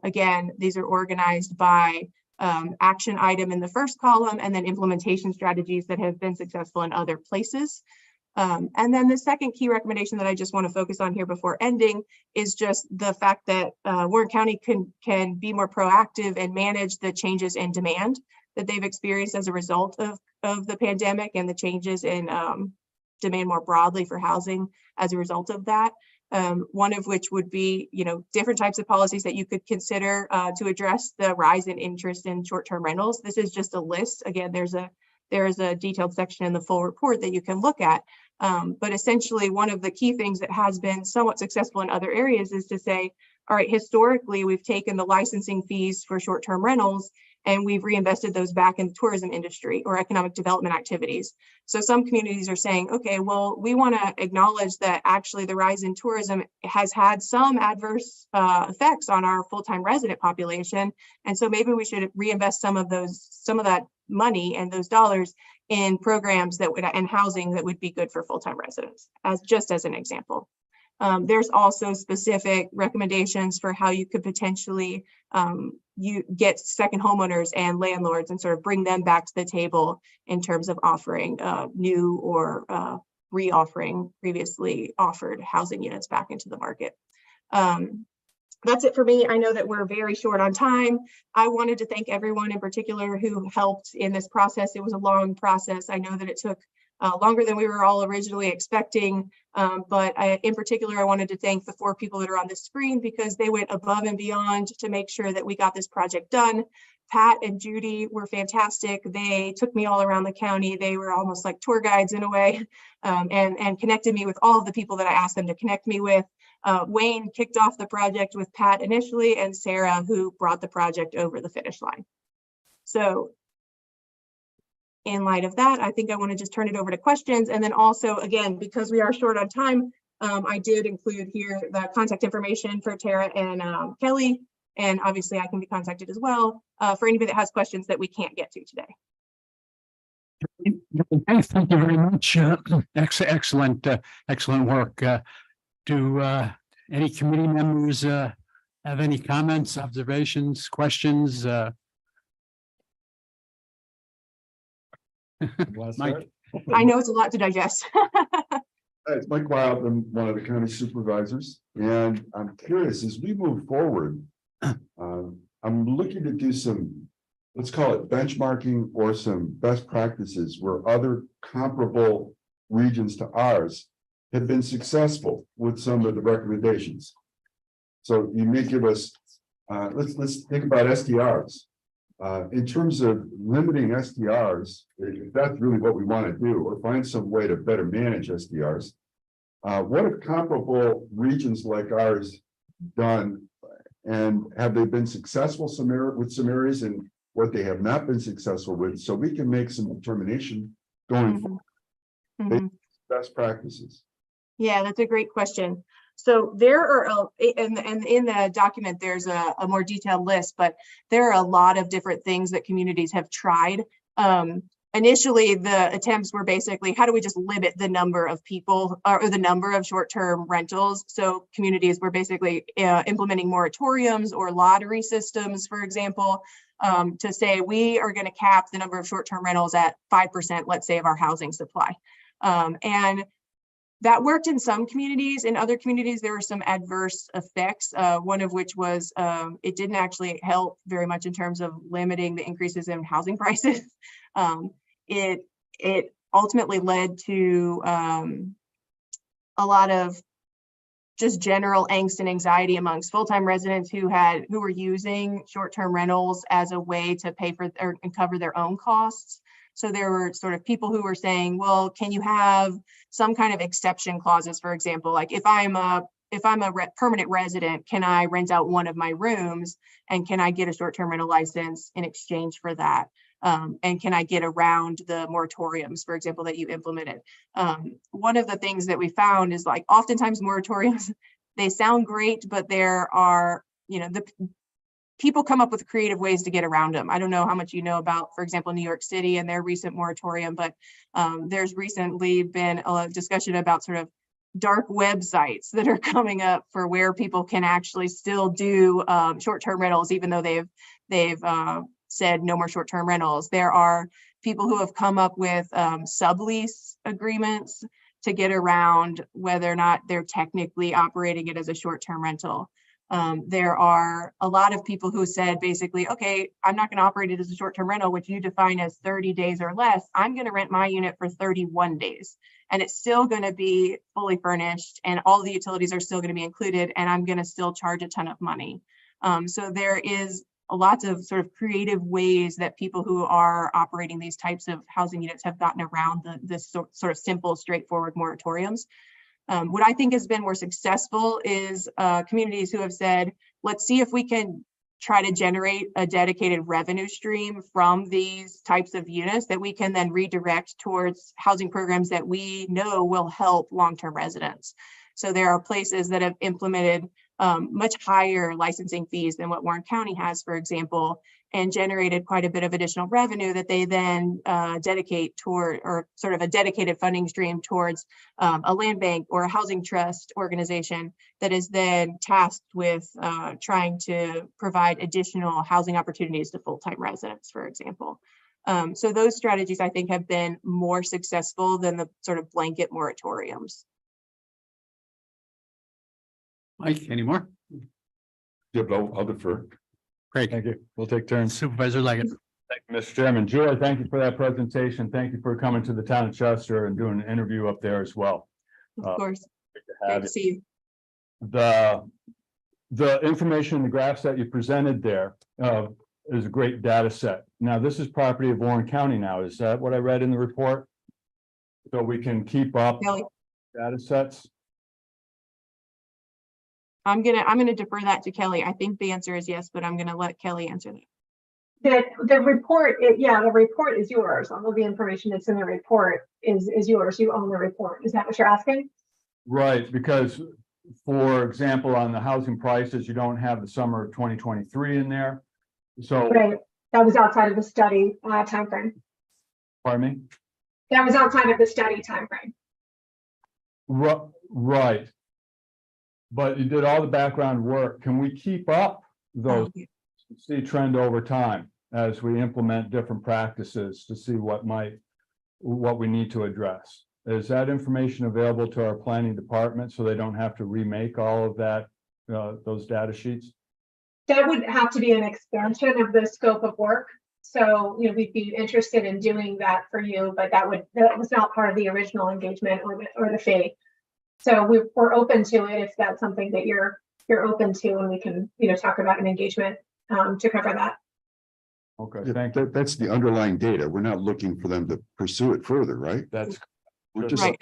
Again, these are organized by action item in the first column, and then implementation strategies that have been successful in other places. And then the second key recommendation that I just want to focus on here before ending is just the fact that Warren County can be more proactive and manage the changes in demand that they've experienced as a result of the pandemic and the changes in demand more broadly for housing as a result of that. One of which would be, different types of policies that you could consider to address the rise in interest in short-term rentals. This is just a list. Again, there is a detailed section in the full report that you can look at. But essentially, one of the key things that has been somewhat successful in other areas is to say, all right, historically, we've taken the licensing fees for short-term rentals and we've reinvested those back in the tourism industry or economic development activities. So some communities are saying, okay, well, we want to acknowledge that actually the rise in tourism has had some adverse effects on our full-time resident population. And so maybe we should reinvest some of that money and those dollars in programs and housing that would be good for full-time residents, just as an example. There's also specific recommendations for how you could potentially you get second homeowners and landlords and sort of bring them back to the table in terms of offering new or re-offering previously offered housing units back into the market. That's it for me. I know that we're very short on time. I wanted to thank everyone in particular who helped in this process. It was a long process. I know that it took longer than we were all originally expecting. In particular, I wanted to thank the 4 people that are on the screen because they went above and beyond to make sure that we got this project done. Pat and Judy were fantastic. They took me all around the county. They were almost like tour guides in a way, and connected me with all of the people that I asked them to connect me with. Wayne kicked off the project with Pat initially, and Sarah, who brought the project over the finish line. So in light of that, I think I want to just turn it over to questions. And then also, again, because we are short on time, I did include here the contact information for Tara and Kelly. And obviously I can be contacted as well for anybody that has questions that we can't get to today. Okay, thank you very much. Excellent, excellent work. Do any committee members have any comments, observations, questions? Mike? I know it's a lot to digest. Hi, it's Mike Wild. I'm one of the county supervisors, and I'm curious, as we move forward, I'm looking to do some, let's call it benchmarking or some best practices where other comparable regions to ours have been successful with some of the recommendations. So you may give us, let's think about SDRs. In terms of limiting SDRs, if that's really what we want to do, or find some way to better manage SDRs, what have comparable regions like ours done, and have they been successful with some areas and what they have not been successful with, so we can make some determination going forward. Best practices. Yeah, that's a great question. So there are, and in the document, there's a more detailed list, but there are a lot of different things that communities have tried. Initially, the attempts were basically, how do we just limit the number of people or the number of short-term rentals? So communities were basically implementing moratoriums or lottery systems, for example, to say we are going to cap the number of short-term rentals at 5%, let's say, of our housing supply. And that worked in some communities. In other communities, there were some adverse effects, one of which was it didn't actually help very much in terms of limiting the increases in housing prices. It ultimately led to a lot of just general angst and anxiety amongst full-time residents who were using short-term rentals as a way to pay for and cover their own costs. So there were sort of people who were saying, well, can you have some kind of exception clauses, for example, like if I'm a permanent resident, can I rent out one of my rooms and can I get a short-term rental license in exchange for that? And can I get around the moratoriums, for example, that you implemented? One of the things that we found is like oftentimes moratoriums, they sound great, but there are, people come up with creative ways to get around them. I don't know how much you know about, for example, New York City and their recent moratorium, but there's recently been a discussion about sort of dark websites that are coming up for where people can actually still do short-term rentals, even though they've said no more short-term rentals. There are people who have come up with sublease agreements to get around whether or not they're technically operating it as a short-term rental. There are a lot of people who said basically, okay, I'm not going to operate it as a short-term rental, which you define as 30 days or less. I'm going to rent my unit for 31 days and it's still going to be fully furnished and all the utilities are still going to be included and I'm going to still charge a ton of money. So there is lots of sort of creative ways that people who are operating these types of housing units have gotten around this sort of simple, straightforward moratoriums. What I think has been more successful is communities who have said, let's see if we can try to generate a dedicated revenue stream from these types of units that we can then redirect towards housing programs that we know will help long-term residents. So there are places that have implemented much higher licensing fees than what Warren County has, for example, and generated quite a bit of additional revenue that they then dedicate toward, or sort of a dedicated funding stream towards a land bank or a housing trust organization that is then tasked with trying to provide additional housing opportunities to full-time residents, for example. So those strategies, I think, have been more successful than the sort of blanket moratoriums. Mike, any more? Yeah, but I'll defer. Great. Thank you. We'll take turns. Supervisor Leggett. Thank you, Mr. Chairman. Julie, thank you for that presentation. Thank you for coming to the town of Chester and doing an interview up there as well. Of Uh, course. Good to Great have to you. see you. The information, the graphs that you presented there is a great data set. Now, this is property of Warren County now. Is that what I read in the report? So we can keep up Kelly, data sets? I'm gonna defer that to Kelly. I think the answer is yes, but I'm gonna let Kelly answer that. The report, yeah, the report is yours. All of the information that's in the report is yours. You own the report. Is that what you're asking? Right, because for example, on the housing prices, you don't have the summer of 2023 in there. So, Right. That was outside of the study timeframe. pardon me? That was outside of the study timeframe. Right. But you did all the background work. Can we keep up those, see trend over time as we implement different practices to see what we need to address? Is that information available to our planning department so they don't have to remake all of that, those data sheets? That would have to be an expansion of the scope of work. So, we'd be interested in doing that for you, but that was not part of the original engagement or the fee. So we're open to it if that's something that you're open to, and we can, talk about an engagement to cover that. Okay, thank you. That's the underlying data. We're not looking for them to pursue it further, right? That's We're just Right.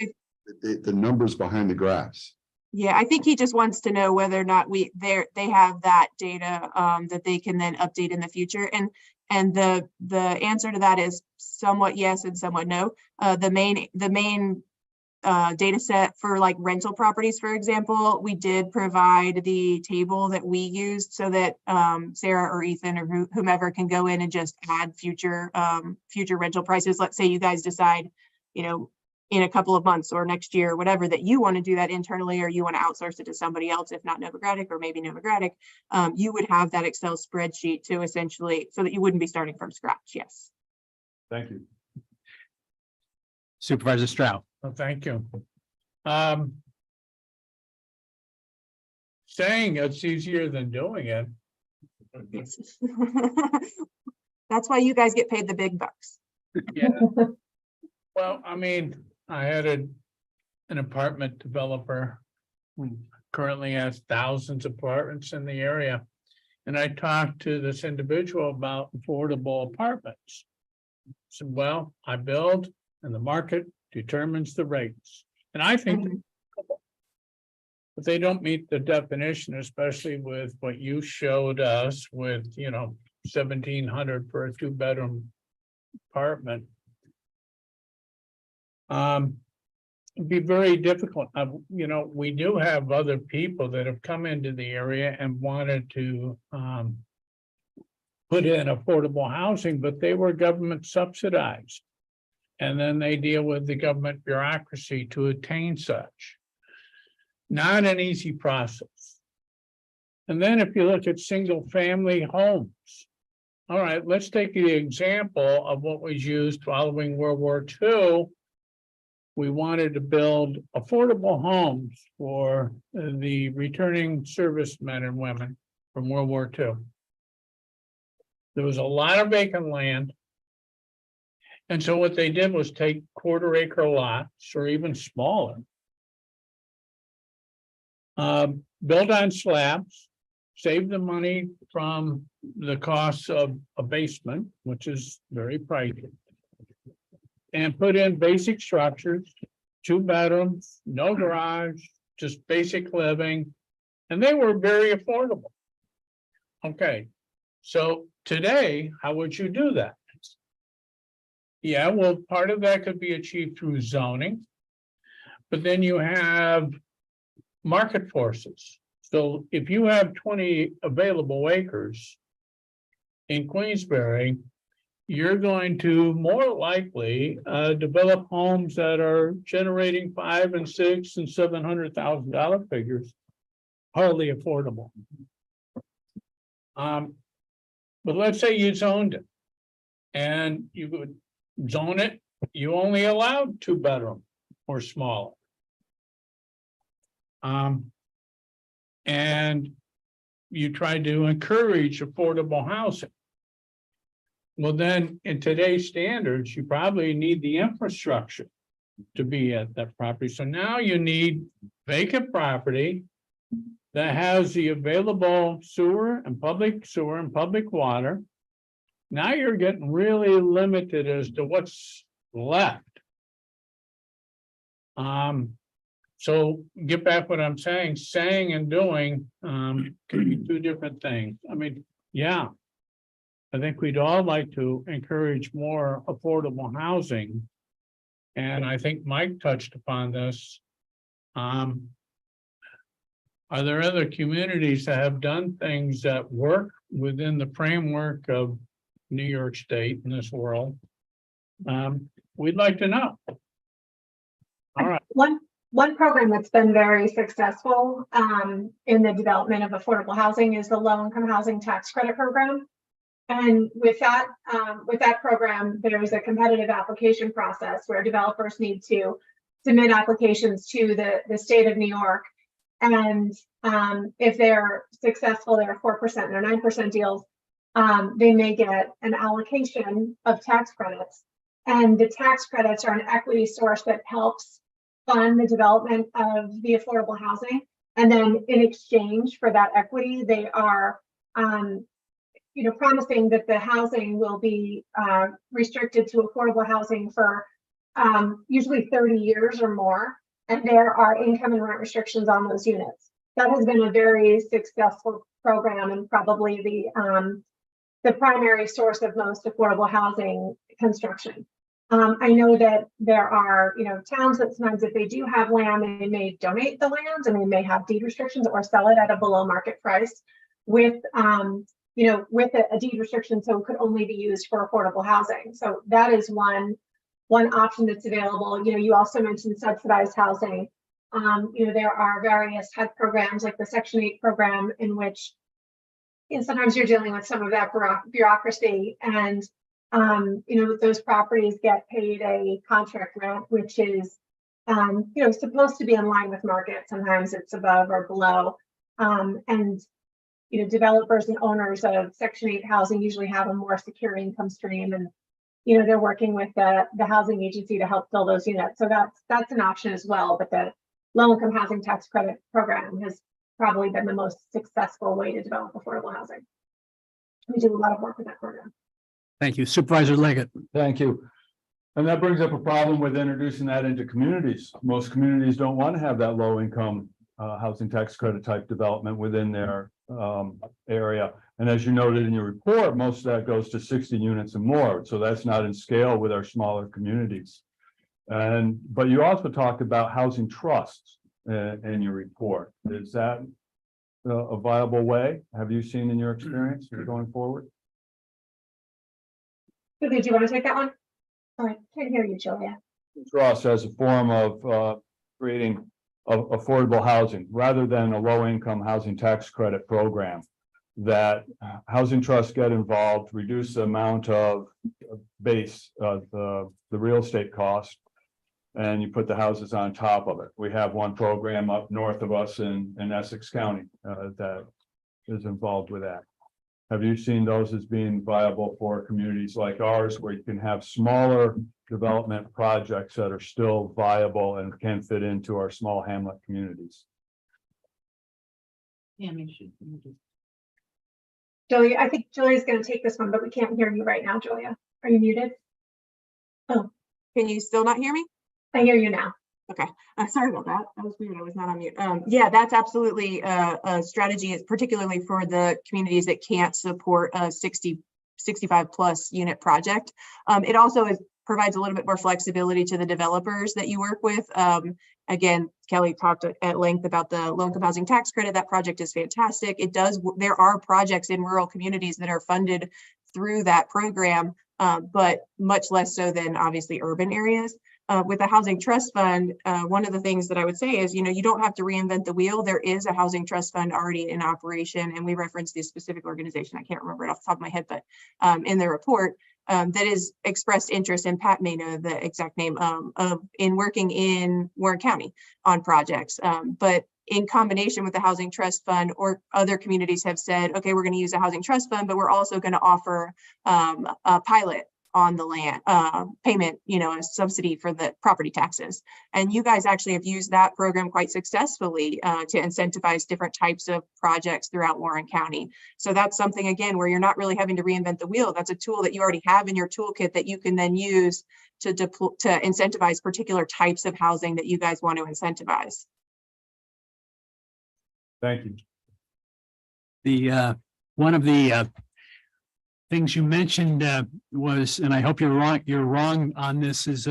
the numbers behind the graphs. Yeah, I think he just wants to know whether or not they have that data that they can then update in the future. And the answer to that is somewhat yes and somewhat no. The main data set for like rental properties, for example, we did provide the table that we used so that Sarah or Ethan or whomever can go in and just add future rental prices. Let's say you guys decide, in a couple of months or next year, or whatever, that you want to do that internally, or you want to outsource it to somebody else, if not Novogradac or maybe Novogradac, you would have that Excel spreadsheet to essentially, so that you wouldn't be starting from scratch. Yes. Thank you. Supervisor Stroud. Well, thank you. Saying it's easier than doing it. That's why you guys get paid the big bucks. Yeah. Well, I mean, I had an apartment developer who currently has thousands of apartments in the area. And I talked to this individual about affordable apartments. Said, well, I build and the market determines the rates. And I think, but they don't meet the definition, especially with what you showed us with, 1,700 for a 2-bedroom apartment. It'd be very difficult. We do have other people that have come into the area and wanted to put in affordable housing, but they were government subsidized. And then they deal with the government bureaucracy to attain such. Not an easy process. And then if you look at single family homes, all right, let's take the example of what was used following World War II. We wanted to build affordable homes for the returning servicemen and women from World War II. There was a lot of vacant land. And so what they did was take 1/4-acre lots or even smaller. Build on slabs, save the money from the costs of a basement, which is very pricey. And put in basic structures, 2 bedrooms, no garage, just basic living. And they were very affordable. Okay, so today, how would you do that? Yeah, well, part of that could be achieved through zoning. But then you have market forces. So if you have 20 available acres in Queensbury, you're going to more likely develop homes that are generating $500,000 and $600,000 and $700,000 figures, hardly affordable. But let's say you zoned it, and you would zone it. You only allowed 2-bedroom or smaller. And you try to encourage affordable housing. Well, then in today's standards, you probably need the infrastructure to be at that property. So now you need vacant property that has the available sewer and public water. Now you're getting really limited as to what's left. So get back what I'm saying and doing, can be two different things. I mean, yeah. I think we'd all like to encourage more affordable housing. And I think Mike touched upon this. Are there other communities that have done things that work within the framework of New York State in this world? We'd like to know. All right. One program that's been very successful in the development of affordable housing is the low-income housing tax credit program. And with that program, there's a competitive application process where developers need to submit applications to the state of New York. And if they're successful, they're 4%, they're 9% deals, they may get an allocation of tax credits. And the tax credits are an equity source that helps fund the development of the affordable housing. And then in exchange for that equity, they are promising that the housing will be restricted to affordable housing for usually 30 years or more. And there are income and rent restrictions on those units. That has been a very successful program and probably the primary source of most affordable housing construction. I know that there are, towns that sometimes if they do have land, they may donate the land and they may have deed restrictions or sell it at a below market price with a deed restriction, so it could only be used for affordable housing. So that is one option that's available. You also mentioned subsidized housing. There are various HUD programs like the Section 8 program in which sometimes you're dealing with some of that bureaucracy, and those properties get paid a contract rent, which is supposed to be in line with market. Sometimes it's above or below, and developers and owners of Section 8 housing usually have a more secure income stream, and they're working with the housing agency to help fill those units. So that's an option as well. But the low-income housing tax credit program has probably been the most successful way to develop affordable housing. We do a lot of work with that program. Thank you. Supervisor Leggett. Thank you. And that brings up a problem with introducing that into communities. Most communities don't want to have that low income housing tax credit type development within their area. And as you noted in your report, most of that goes to 60 units and more. So that's not in scale with our smaller communities. But you also talked about housing trusts in your report. Is that a viable way? Have you seen in your experience going forward? Julia, do you want to take that one? All right, can't hear you, Julia. Trust as a form of creating affordable housing rather than a low-income housing tax credit program, that housing trusts get involved, reduce the amount of base of the real estate cost, and you put the houses on top of it. We have one program up north of us in Essex County that is involved with that. Have you seen those as being viable for communities like ours, where you can have smaller development projects that are still viable and can fit into our small hamlet communities? Julia, I think Julia's going to take this one, but we can't hear you right now, Julia. Are you muted? Oh, Can you still not hear me? I hear you now. Okay, sorry about that. That was weird. I was not on mute. Yeah, that's absolutely a strategy, particularly for the communities that can't support a 65 plus unit project. It also provides a little bit more flexibility to the developers that you work with. Again, Kelly talked at length about the low-income housing tax credit. That project is fantastic. There are projects in rural communities that are funded through that program, but much less so than obviously urban areas. With the housing trust fund, one of the things that I would say is, you don't have to reinvent the wheel. There is a housing trust fund already in operation, and we referenced the specific organization. I can't remember it off the top of my head, but in the report that is expressed interest, and Pat may know the exact name, in working in Warren County on projects. But in combination with the Housing Trust Fund, or other communities have said, okay, we're going to use a Housing Trust Fund, but we're also going to offer a pilot on the land payment, a subsidy for the property taxes. And you guys actually have used that program quite successfully to incentivize different types of projects throughout Warren County. So that's something, again, where you're not really having to reinvent the wheel. That's a tool that you already have in your toolkit that you can then use to incentivize particular types of housing that you guys want to incentivize. Thank you. The one of the things you mentioned was, and I hope you're wrong on this, is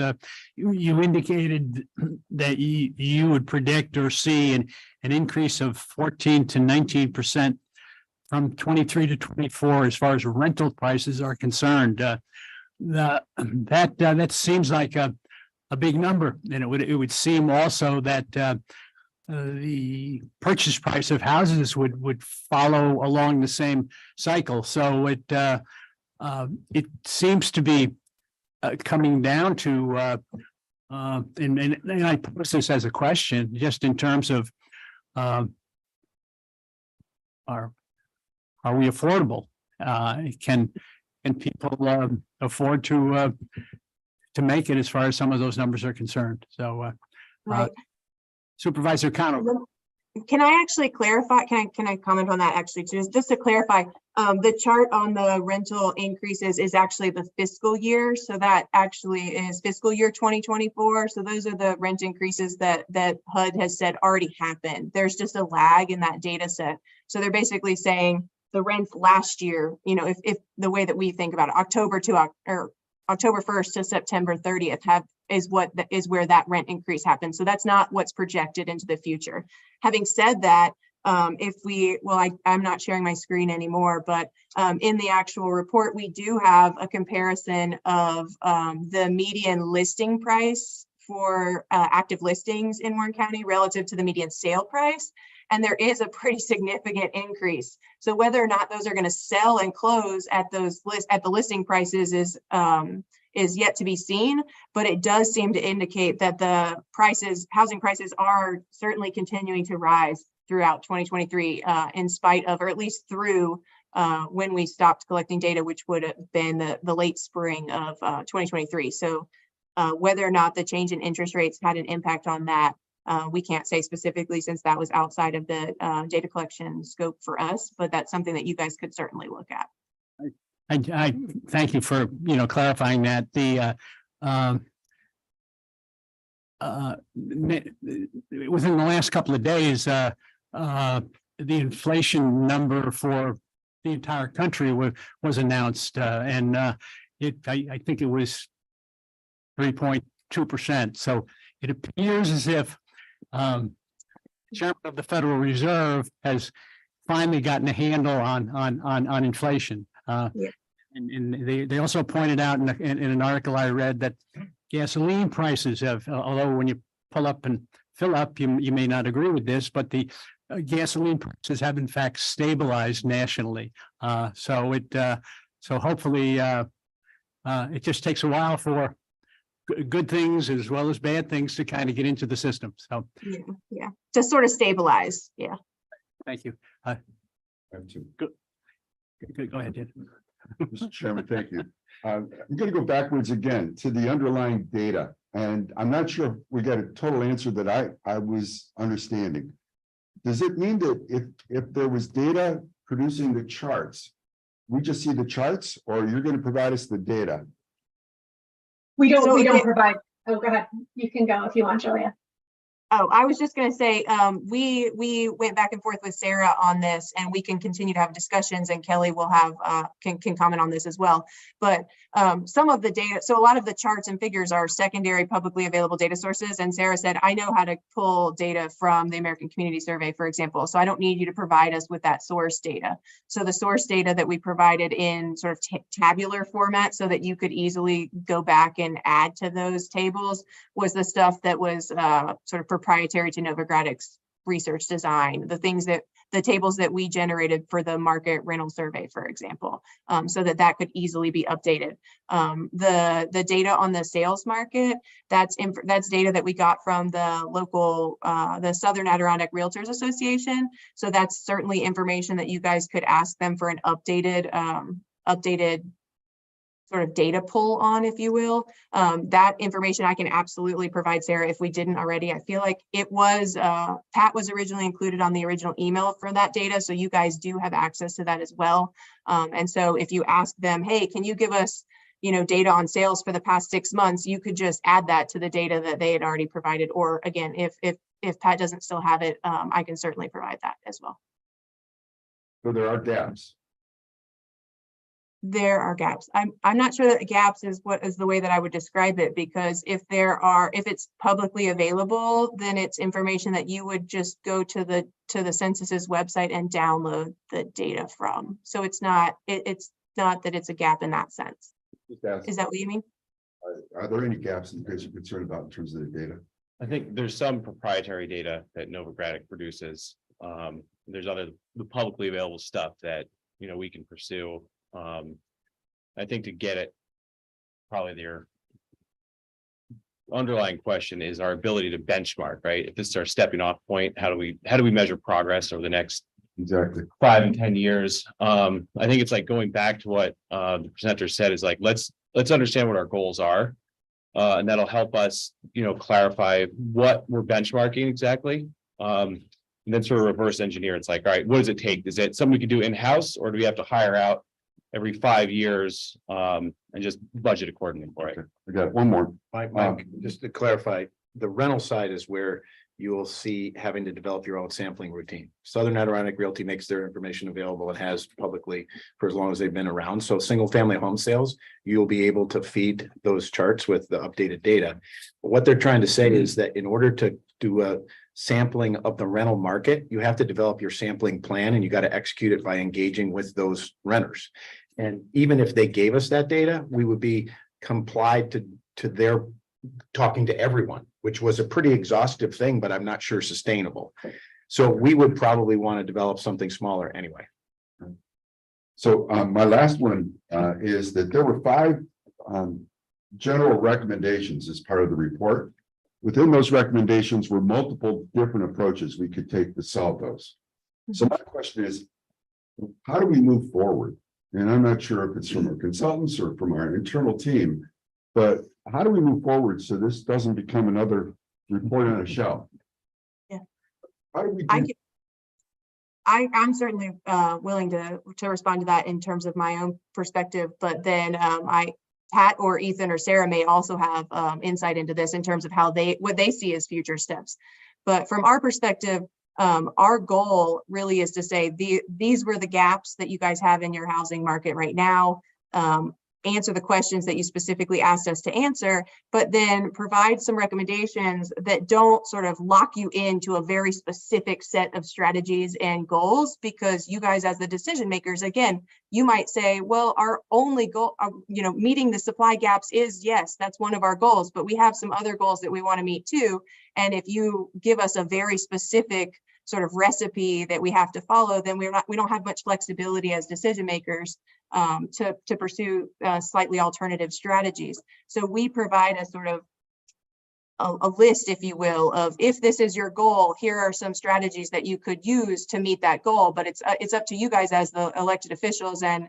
you indicated that you would predict or see an increase of 14 to 19% from 23 to 24 as far as rental prices are concerned. That seems like a big number, and it would seem also that the purchase price of houses would follow along the same cycle. So it seems to be coming down to and I pose this as a question, just in terms of are we affordable? Can people afford to make it, as far as some of those numbers are concerned? So Right. Supervisor Conover. Can I actually clarify? Can I comment on that actually too? Just to clarify, the chart on the rental increases is actually the fiscal year. So that actually is fiscal year 2024. So those are the rent increases that HUD has said already happened. There's just a lag in that data set. So they're basically saying the rents last year, if the way that we think about it, October 1st to September 30th is where that rent increase happens. So that's not what's projected into the future. Having said that, I'm not sharing my screen anymore, but in the actual report, we do have a comparison of the median listing price for active listings in Warren County relative to the median sale price. And there is a pretty significant increase. So whether or not those are going to sell and close at the listing prices is yet to be seen, but it does seem to indicate that the housing prices are certainly continuing to rise throughout 2023, in spite of, or at least through when we stopped collecting data, which would have been the late spring of 2023. So whether or not the change in interest rates had an impact on that, we can't say specifically, since that was outside of the data collection scope for us, but that's something that you guys could certainly look at. I thank you for, clarifying that. Within the last couple of days, the inflation number for the entire country was announced, and I think it was 3.2%. So it appears as if Chairman of the Federal Reserve has finally gotten a handle on inflation. Yeah. And they also pointed out in an article I read that gasoline prices have, although when you pull up and fill up, you may not agree with this, but the gasoline prices have in fact stabilized nationally. So hopefully it just takes a while for good things as well as bad things to kind of get into the system. So yeah, just sort of stabilize. Yeah. Thank you. Go ahead, Dan. Mr. Chairman, thank you. I'm going to go backwards again to the underlying data, and I'm not sure we got a total answer that I was understanding. Does it mean that if there was data producing the charts, we just see the charts, or you're going to provide us the data? We don't provide. Oh, go ahead. You can go if you want, Julia. Oh, I was just going to say, we went back and forth with Sarah on this, and we can continue to have discussions, and Kelly will have can comment on this as well. But some of the data, so a lot of the charts and figures are secondary publicly available data sources. And Sarah said, I know how to pull data from the American Community Survey, for example, so I don't need you to provide us with that source data. So the source data that we provided in sort of tabular format, so that you could easily go back and add to those tables, was the stuff that was sort of proprietary to Novogradic's research design, the things that the tables that we generated for the market rental survey, for example, so that could easily be updated. The data on the sales market, that's data that we got from the local, the Southern Adirondack Realtors Association. So that's certainly information that you guys could ask them for an updated sort of data pull on, if you will. That information I can absolutely provide Sarah if we didn't already. I feel like it was, Pat was originally included on the original email for that data. So you guys do have access to that as well. And so if you ask them, hey, can you give us, you know, data on sales for the past 6 months, you could just add that to the data that they had already provided. Or again, if Pat doesn't still have it, I can certainly provide that as well. So there are gaps. There are gaps. I'm not sure that gaps is what is the way that I would describe it, because if it's publicly available, then it's information that you would just go to the census's website and download the data from. So it's not that it's a gap in that sense. Is that what you mean? Are there any gaps that you guys are concerned about in terms of the data? I think there's some proprietary data that Novogradac produces. There's the publicly available stuff that, you know, we can pursue. I think to get it, probably their underlying question is our ability to benchmark, right? If this is our stepping off point, how do we measure progress over the next Exactly. 5 and 10 years? I think it's like going back to what the presenter said is like, let's understand what our goals are. And that'll help us, you know, clarify what we're benchmarking exactly. And then sort of reverse engineer. It's like, all right, what does it take? Is it something we can do in-house, or do we have to hire out every 5 years and just budget accordingly for it? I got one more. Mike, just to clarify, the rental side is where you will see having to develop your own sampling routine. Southern Adirondack Realty makes their information available and has publicly for as long as they've been around. So single family home sales, you'll be able to feed those charts with the updated data. But what they're trying to say is that in order to do a sampling of the rental market, you have to develop your sampling plan, and you got to execute it by engaging with those renters. And even if they gave us that data, we would be complied to their talking to everyone, which was a pretty exhaustive thing, but I'm not sure sustainable. So we would probably want to develop something smaller anyway. So my last one is that there were 5 general recommendations as part of the report. Within those recommendations were multiple different approaches we could take to solve those. So my question is, how do we move forward? And I'm not sure if it's from our consultants or from our internal team, but how do we move forward so this doesn't become another report on a shelf? Yeah. How do we do? I'm certainly willing to respond to that in terms of my own perspective, but then Pat or Ethan or Sarah may also have insight into this in terms of what they see as future steps. But from our perspective, our goal really is to say these were the gaps that you guys have in your housing market right now. Answer the questions that you specifically asked us to answer, but then provide some recommendations that don't sort of lock you into a very specific set of strategies and goals, because you guys as the decision makers, again, you might say, well, our only goal, meeting the supply gaps is, yes, that's one of our goals, but we have some other goals that we want to meet too. And if you give us a very specific sort of recipe that we have to follow, then we don't have much flexibility as decision makers to pursue slightly alternative strategies. So we provide a sort of a list, if you will, of if this is your goal, here are some strategies that you could use to meet that goal. But it's up to you guys as the elected officials and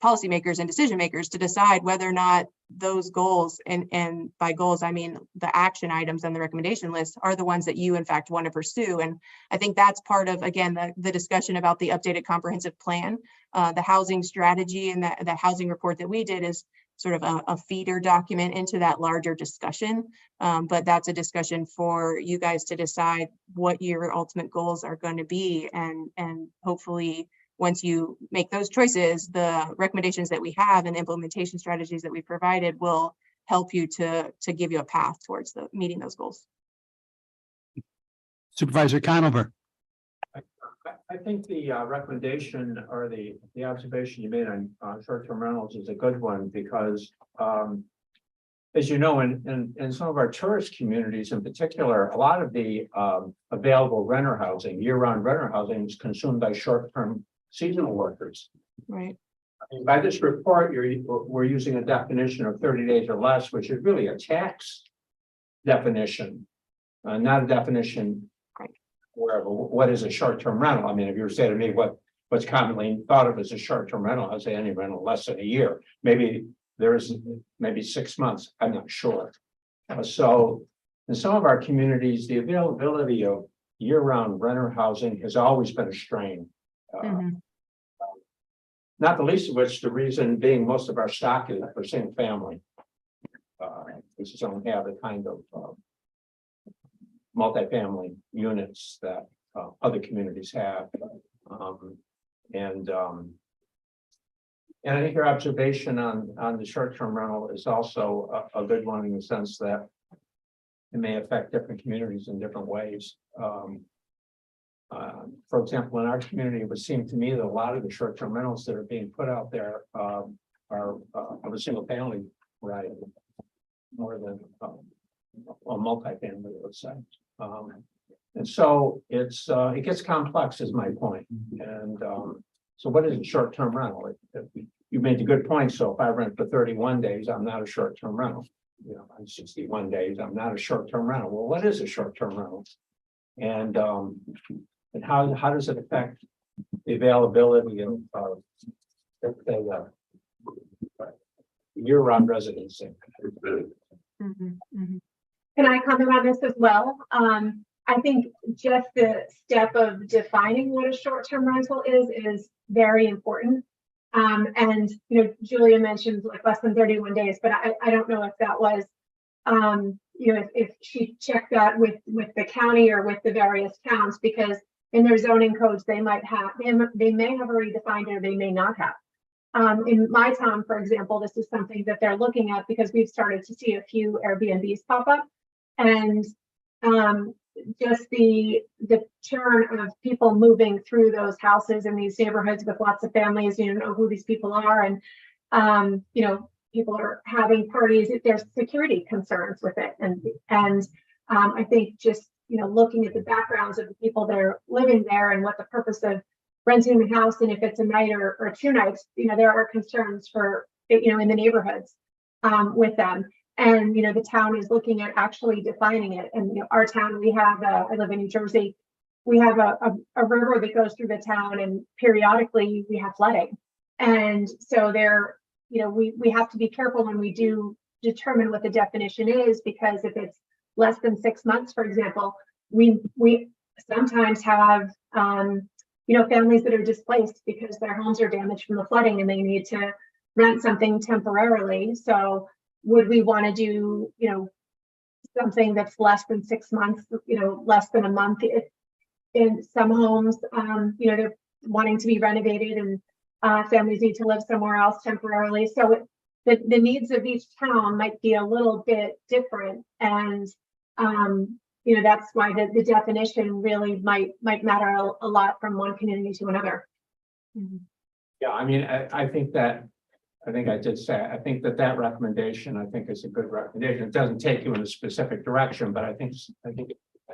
policymakers and decision makers to decide whether or not those goals, and by goals I mean the action items and the recommendation list, are the ones that you in fact want to pursue. And I think that's part of, again, the discussion about the updated comprehensive plan. The housing strategy and the housing report that we did is sort of a feeder document into that larger discussion. But that's a discussion for you guys to decide what your ultimate goals are going to be. And hopefully once you make those choices, the recommendations that we have and implementation strategies that we provided will help you to give you a path towards meeting those goals. Supervisor Conover. I think the recommendation or the observation you made on short-term rentals is a good one, because as you know, in some of our tourist communities in particular, a lot of the available renter housing, year-round renter housing is consumed by short-term seasonal workers. Right. I mean, by this report, we're using a definition of 30 days or less, which is really a tax definition, not a definition wherever, what is a short-term rental? I mean, if you were saying to me what's commonly thought of as a short-term rental, I'd say any rental less than a year. Maybe there's maybe 6 months, I'm not sure. So in some of our communities, the availability of year-round renter housing has always been a strain. Not the least of which, the reason being most of our stock is for single family. We just don't have the kind of multifamily units that other communities have. And I think your observation on the short-term rental is also a good one in the sense that it may affect different communities in different ways. For example, in our community, it would seem to me that a lot of the short-term rentals that are being put out there are of a single family variety, more than a multifamily, let's say. And so it gets complex is my point. And so what is a short-term rental? You made the good point. So if I rent for 31 days, I'm not a short-term rental. You know, I'm 61 days, I'm not a short-term rental. Well, what is a short-term rental? And how does it affect the availability of year-round residency? Can I comment on this as well? I think just the step of defining what a short-term rental is very important. And you know, Julia mentioned like less than 31 days, but I don't know if that was you know, if she checked that with the county or with the various towns, because in their zoning codes they might have, they may have already defined it or they may not have. In my town, for example, this is something that they're looking at because we've started to see a few Airbnbs pop up, and just the churn of people moving through those houses in these neighborhoods with lots of families. You know who these people are, and you know, people are having parties. There's security concerns with it, and I think just, you know, looking at the backgrounds of the people that are living there and what the purpose of renting the house, and if it's a night or 2 nights, you know, there are concerns for, you know, in the neighborhoods with them. And, you know, the town is looking at actually defining it. And, you know, our town, we have, I live in New Jersey, we have a river that goes through the town, and periodically we have flooding. And so there, you know, we have to be careful when we do determine what the definition is, because if it's less than 6 months, for example, we sometimes have, you know, families that are displaced because their homes are damaged from the flooding and they need to rent something temporarily. So would we want to do, you know, something that's less than 6 months, you know, less than a month? In some homes, you know, they're wanting to be renovated, and families need to live somewhere else temporarily. So the needs of each town might be a little bit different. And, you know, that's why the definition really might matter a lot from one community to another. Yeah, I mean, I think I did say, I think that recommendation, I think is a good recommendation. It doesn't take you in a specific direction, but I think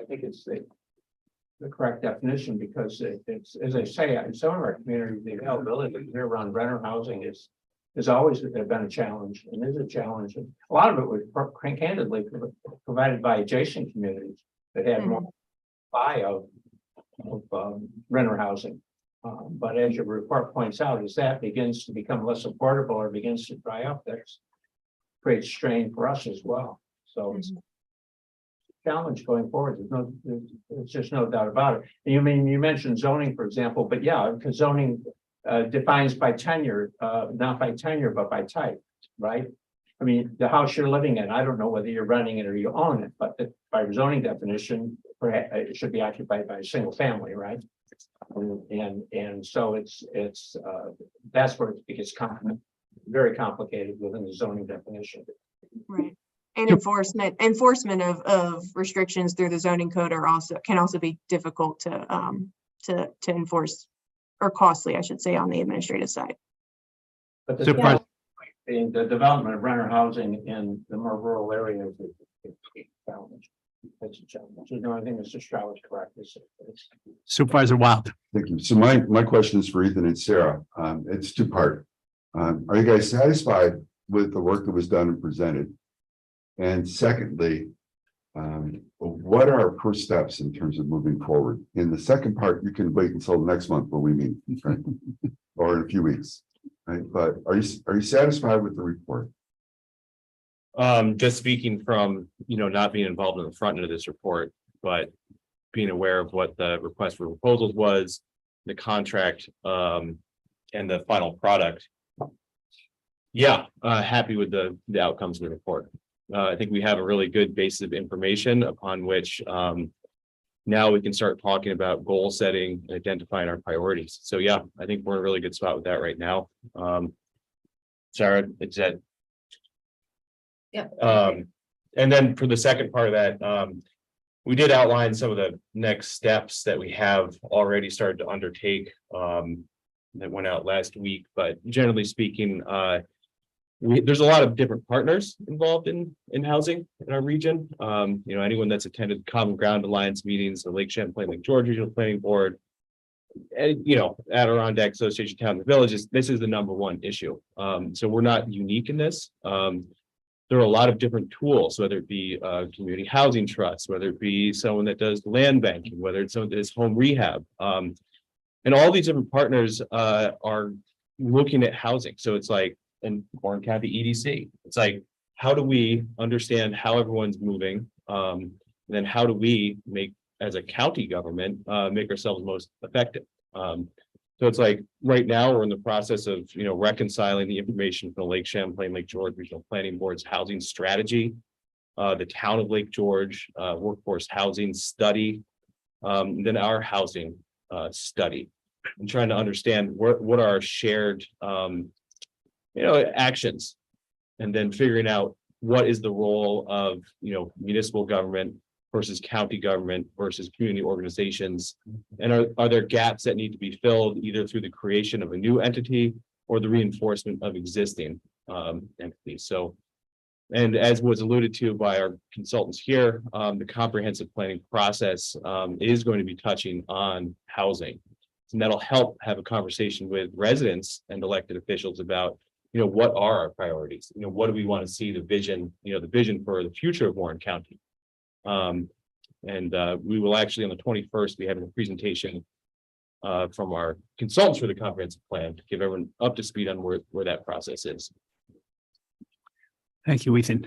it's the correct definition, because it's, as I say, in some of our communities, the availability of year-round renter housing is always been a challenge, and is a challenge. And a lot of it was candidly provided by adjacent communities that had more supply of renter housing. But as your report points out, as that begins to become less affordable or begins to dry up, that creates strain for us as well. So it's a challenge going forward. There's just no doubt about it. And you mentioned zoning, for example, but yeah, because zoning defines by tenure, not by tenure, but by type, right? I mean, the house you're living in, I don't know whether you're renting it or you own it, but by zoning definition, it should be occupied by a single family, right? And so it's that's where it gets very complicated within the zoning definition. Right. And enforcement of restrictions through the zoning code can also be difficult to enforce, or costly, I should say, on the administrative side. But So in the development of renter housing in the more rural areas. It's a challenge. It's a challenge. So the only thing Mr. Stroud is correct. It's- Supervisor Wild. Thank you. So my question is for Ethan and Sarah. It's two-part. Are you guys satisfied with the work that was done and presented? And secondly, what are our first steps in terms of moving forward? In the second part, you can wait until next month when we meet, right? Or in a few weeks, right? But are you satisfied with the report? Just speaking from, not being involved in the front end of this report, but being aware of what the request for proposals was, the contract, and the final product. Yeah, happy with the outcomes of the report. I think we have a really good basis of information upon which now we can start talking about goal setting and identifying our priorities. So yeah, I think we're in a really good spot with that right now. Sarah, it's that. Yeah. And then for the second part of that, we did outline some of the next steps that we have already started to undertake that went out last week. But generally speaking, there's a lot of different partners involved in housing in our region. Anyone that's attended Common Ground Alliance meetings, the Lake Champlain, Lake George Regional Planning Board, and, Adirondack Association Town and Villages, this is the number one issue. So we're not unique in this. There are a lot of different tools, whether it be community housing trusts, whether it be someone that does land banking, whether it's someone that does home rehab. And all these different partners are looking at housing. So it's like, in Warren County EDC, it's like, how do we understand how everyone's moving? And then how do we make, as a county government, make ourselves most effective? So it's like, right now, we're in the process of, reconciling the information from the Lake Champlain, Lake George Regional Planning Board's housing strategy, the town of Lake George workforce housing study, then our housing study, and trying to understand what are our shared actions, and then figuring out what is the role of, municipal government versus county government versus community organizations. And are there gaps that need to be filled either through the creation of a new entity or the reinforcement of existing entities? So, and as was alluded to by our consultants here, the comprehensive planning process is going to be touching on housing. And that'll help have a conversation with residents and elected officials about, what are our priorities? What do we want to see the vision, the vision for the future of Warren County? And we will actually, on the 21st, be having a presentation from our consultants for the comprehensive plan to give everyone up to speed on where that process is. Thank you, Ethan.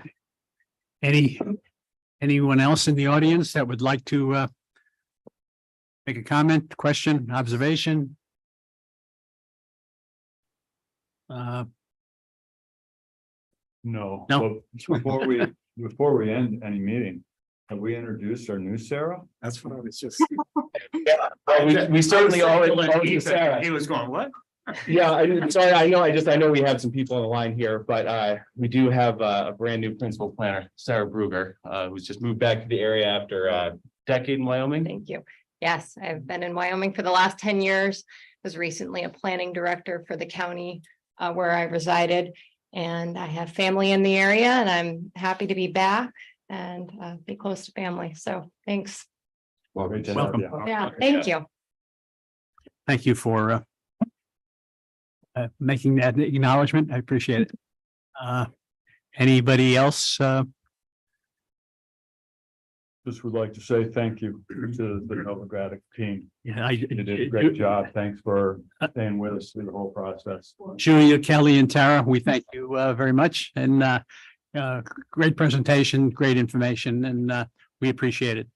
Anyone else in the audience that would like to make a comment, question, observation? No. No. But before we end any meeting, have we introduced our new Sarah? That's what I was just. We certainly always Sarah. He was going, what? Yeah, sorry, I know we have some people on the line here, but we do have a brand new principal planner, Sarah Bruger, who's just moved back to the area after a decade in Wyoming. Thank you. Yes, I've been in Wyoming for the last 10 years. Was recently a planning director for the county where I resided. And I have family in the area, and I'm happy to be back and be close to family. So thanks. Welcome. Yeah, thank you. Thank you for making that acknowledgement. I appreciate it. Anybody else? Just would like to say thank you to the Novogradac team. Yeah, You did a great job. Thanks for staying with us through the whole process. Julia, Kelly, and Tara, we thank you very much, and great presentation, great information, and we appreciate it.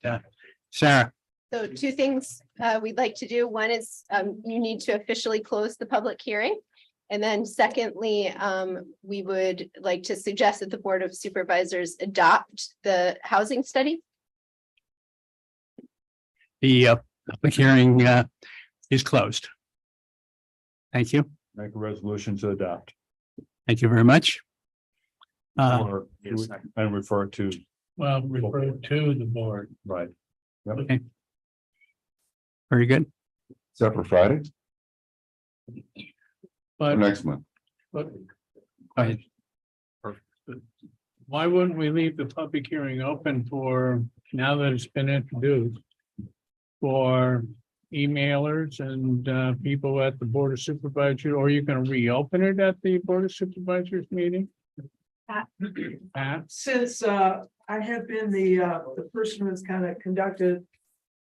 Sarah. So two things we'd like to do. One is you need to officially close the public hearing. And then secondly, we would like to suggest that the Board of Supervisors adopt the housing study. The public hearing is closed. Thank you. Make a resolution to adopt. Thank you very much. Or and refer to, Well, refer to the board. right. Yep. Okay. Very good. Is that for Friday or But, next month? but Go ahead. why wouldn't we leave the public hearing open for, now that it's been introduced? For emailers and people at the Board of Supervisors, or you can reopen it at the Board of Supervisors meeting? Pat? Since I have been the person who's kind of conducted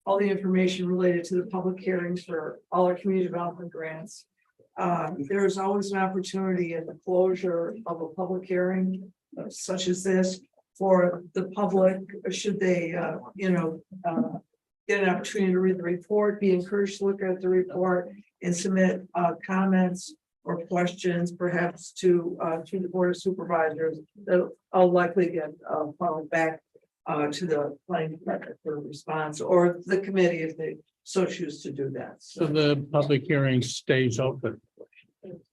all the information related to the public hearings for all our community development grants. There is always an opportunity at the closure of a public hearing such as this for the public, should they, get an opportunity to read the report, be encouraged to look at the report and submit comments or questions perhaps to the Board of Supervisors that I'll likely get followed back to the planning department for a response, or the committee if they so choose to do that. So the public hearing stays open.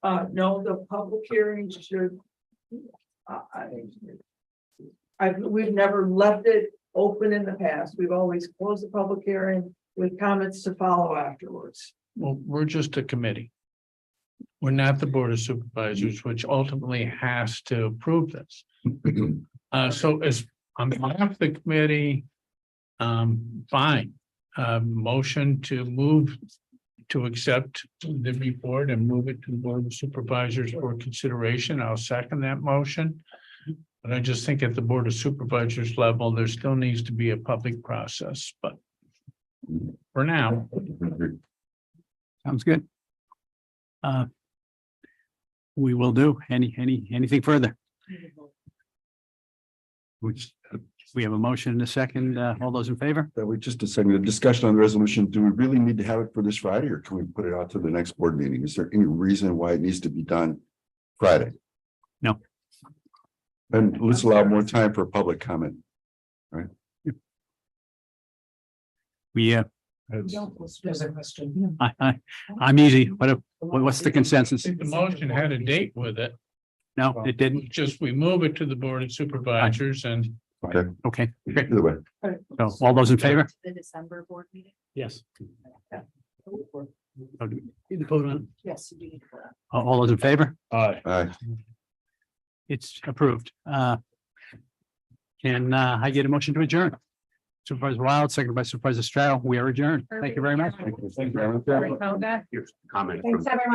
No, the public hearing should. We've never left it open in the past. We've always closed the public hearing with comments to follow afterwards. Well, we're just a committee. We're not the Board of Supervisors, which ultimately has to approve this. So as on behalf of the committee, fine. Motion to move to accept the report and move it to the Board of Supervisors for consideration. I'll second that motion. But I just think at the Board of Supervisors level, there still needs to be a public process, but for now, Sounds good. We will do anything further. We have a motion in a second. All those in favor? That we just a second, the discussion on the resolution, do we really need to have it for this Friday or can we put it out to the next board meeting? Is there any reason why it needs to be done Friday? No. And let's allow more time for public comment. We, There's a question. I'm easy. What's the consensus? the motion had a date with it. No, it didn't. Just we move it to the Board of Supervisors and Okay, Okay, great. either way. So all those in favor? The December board meeting? Yes. Need to vote on. Yes, you need to. All those in favor? Aye. It's approved. Can I get a motion to adjourn? Supervisor Wild, seconded by Supervisor Stroud. We are adjourned. Thank you very much. Thank you. Thank you. Thanks, everyone.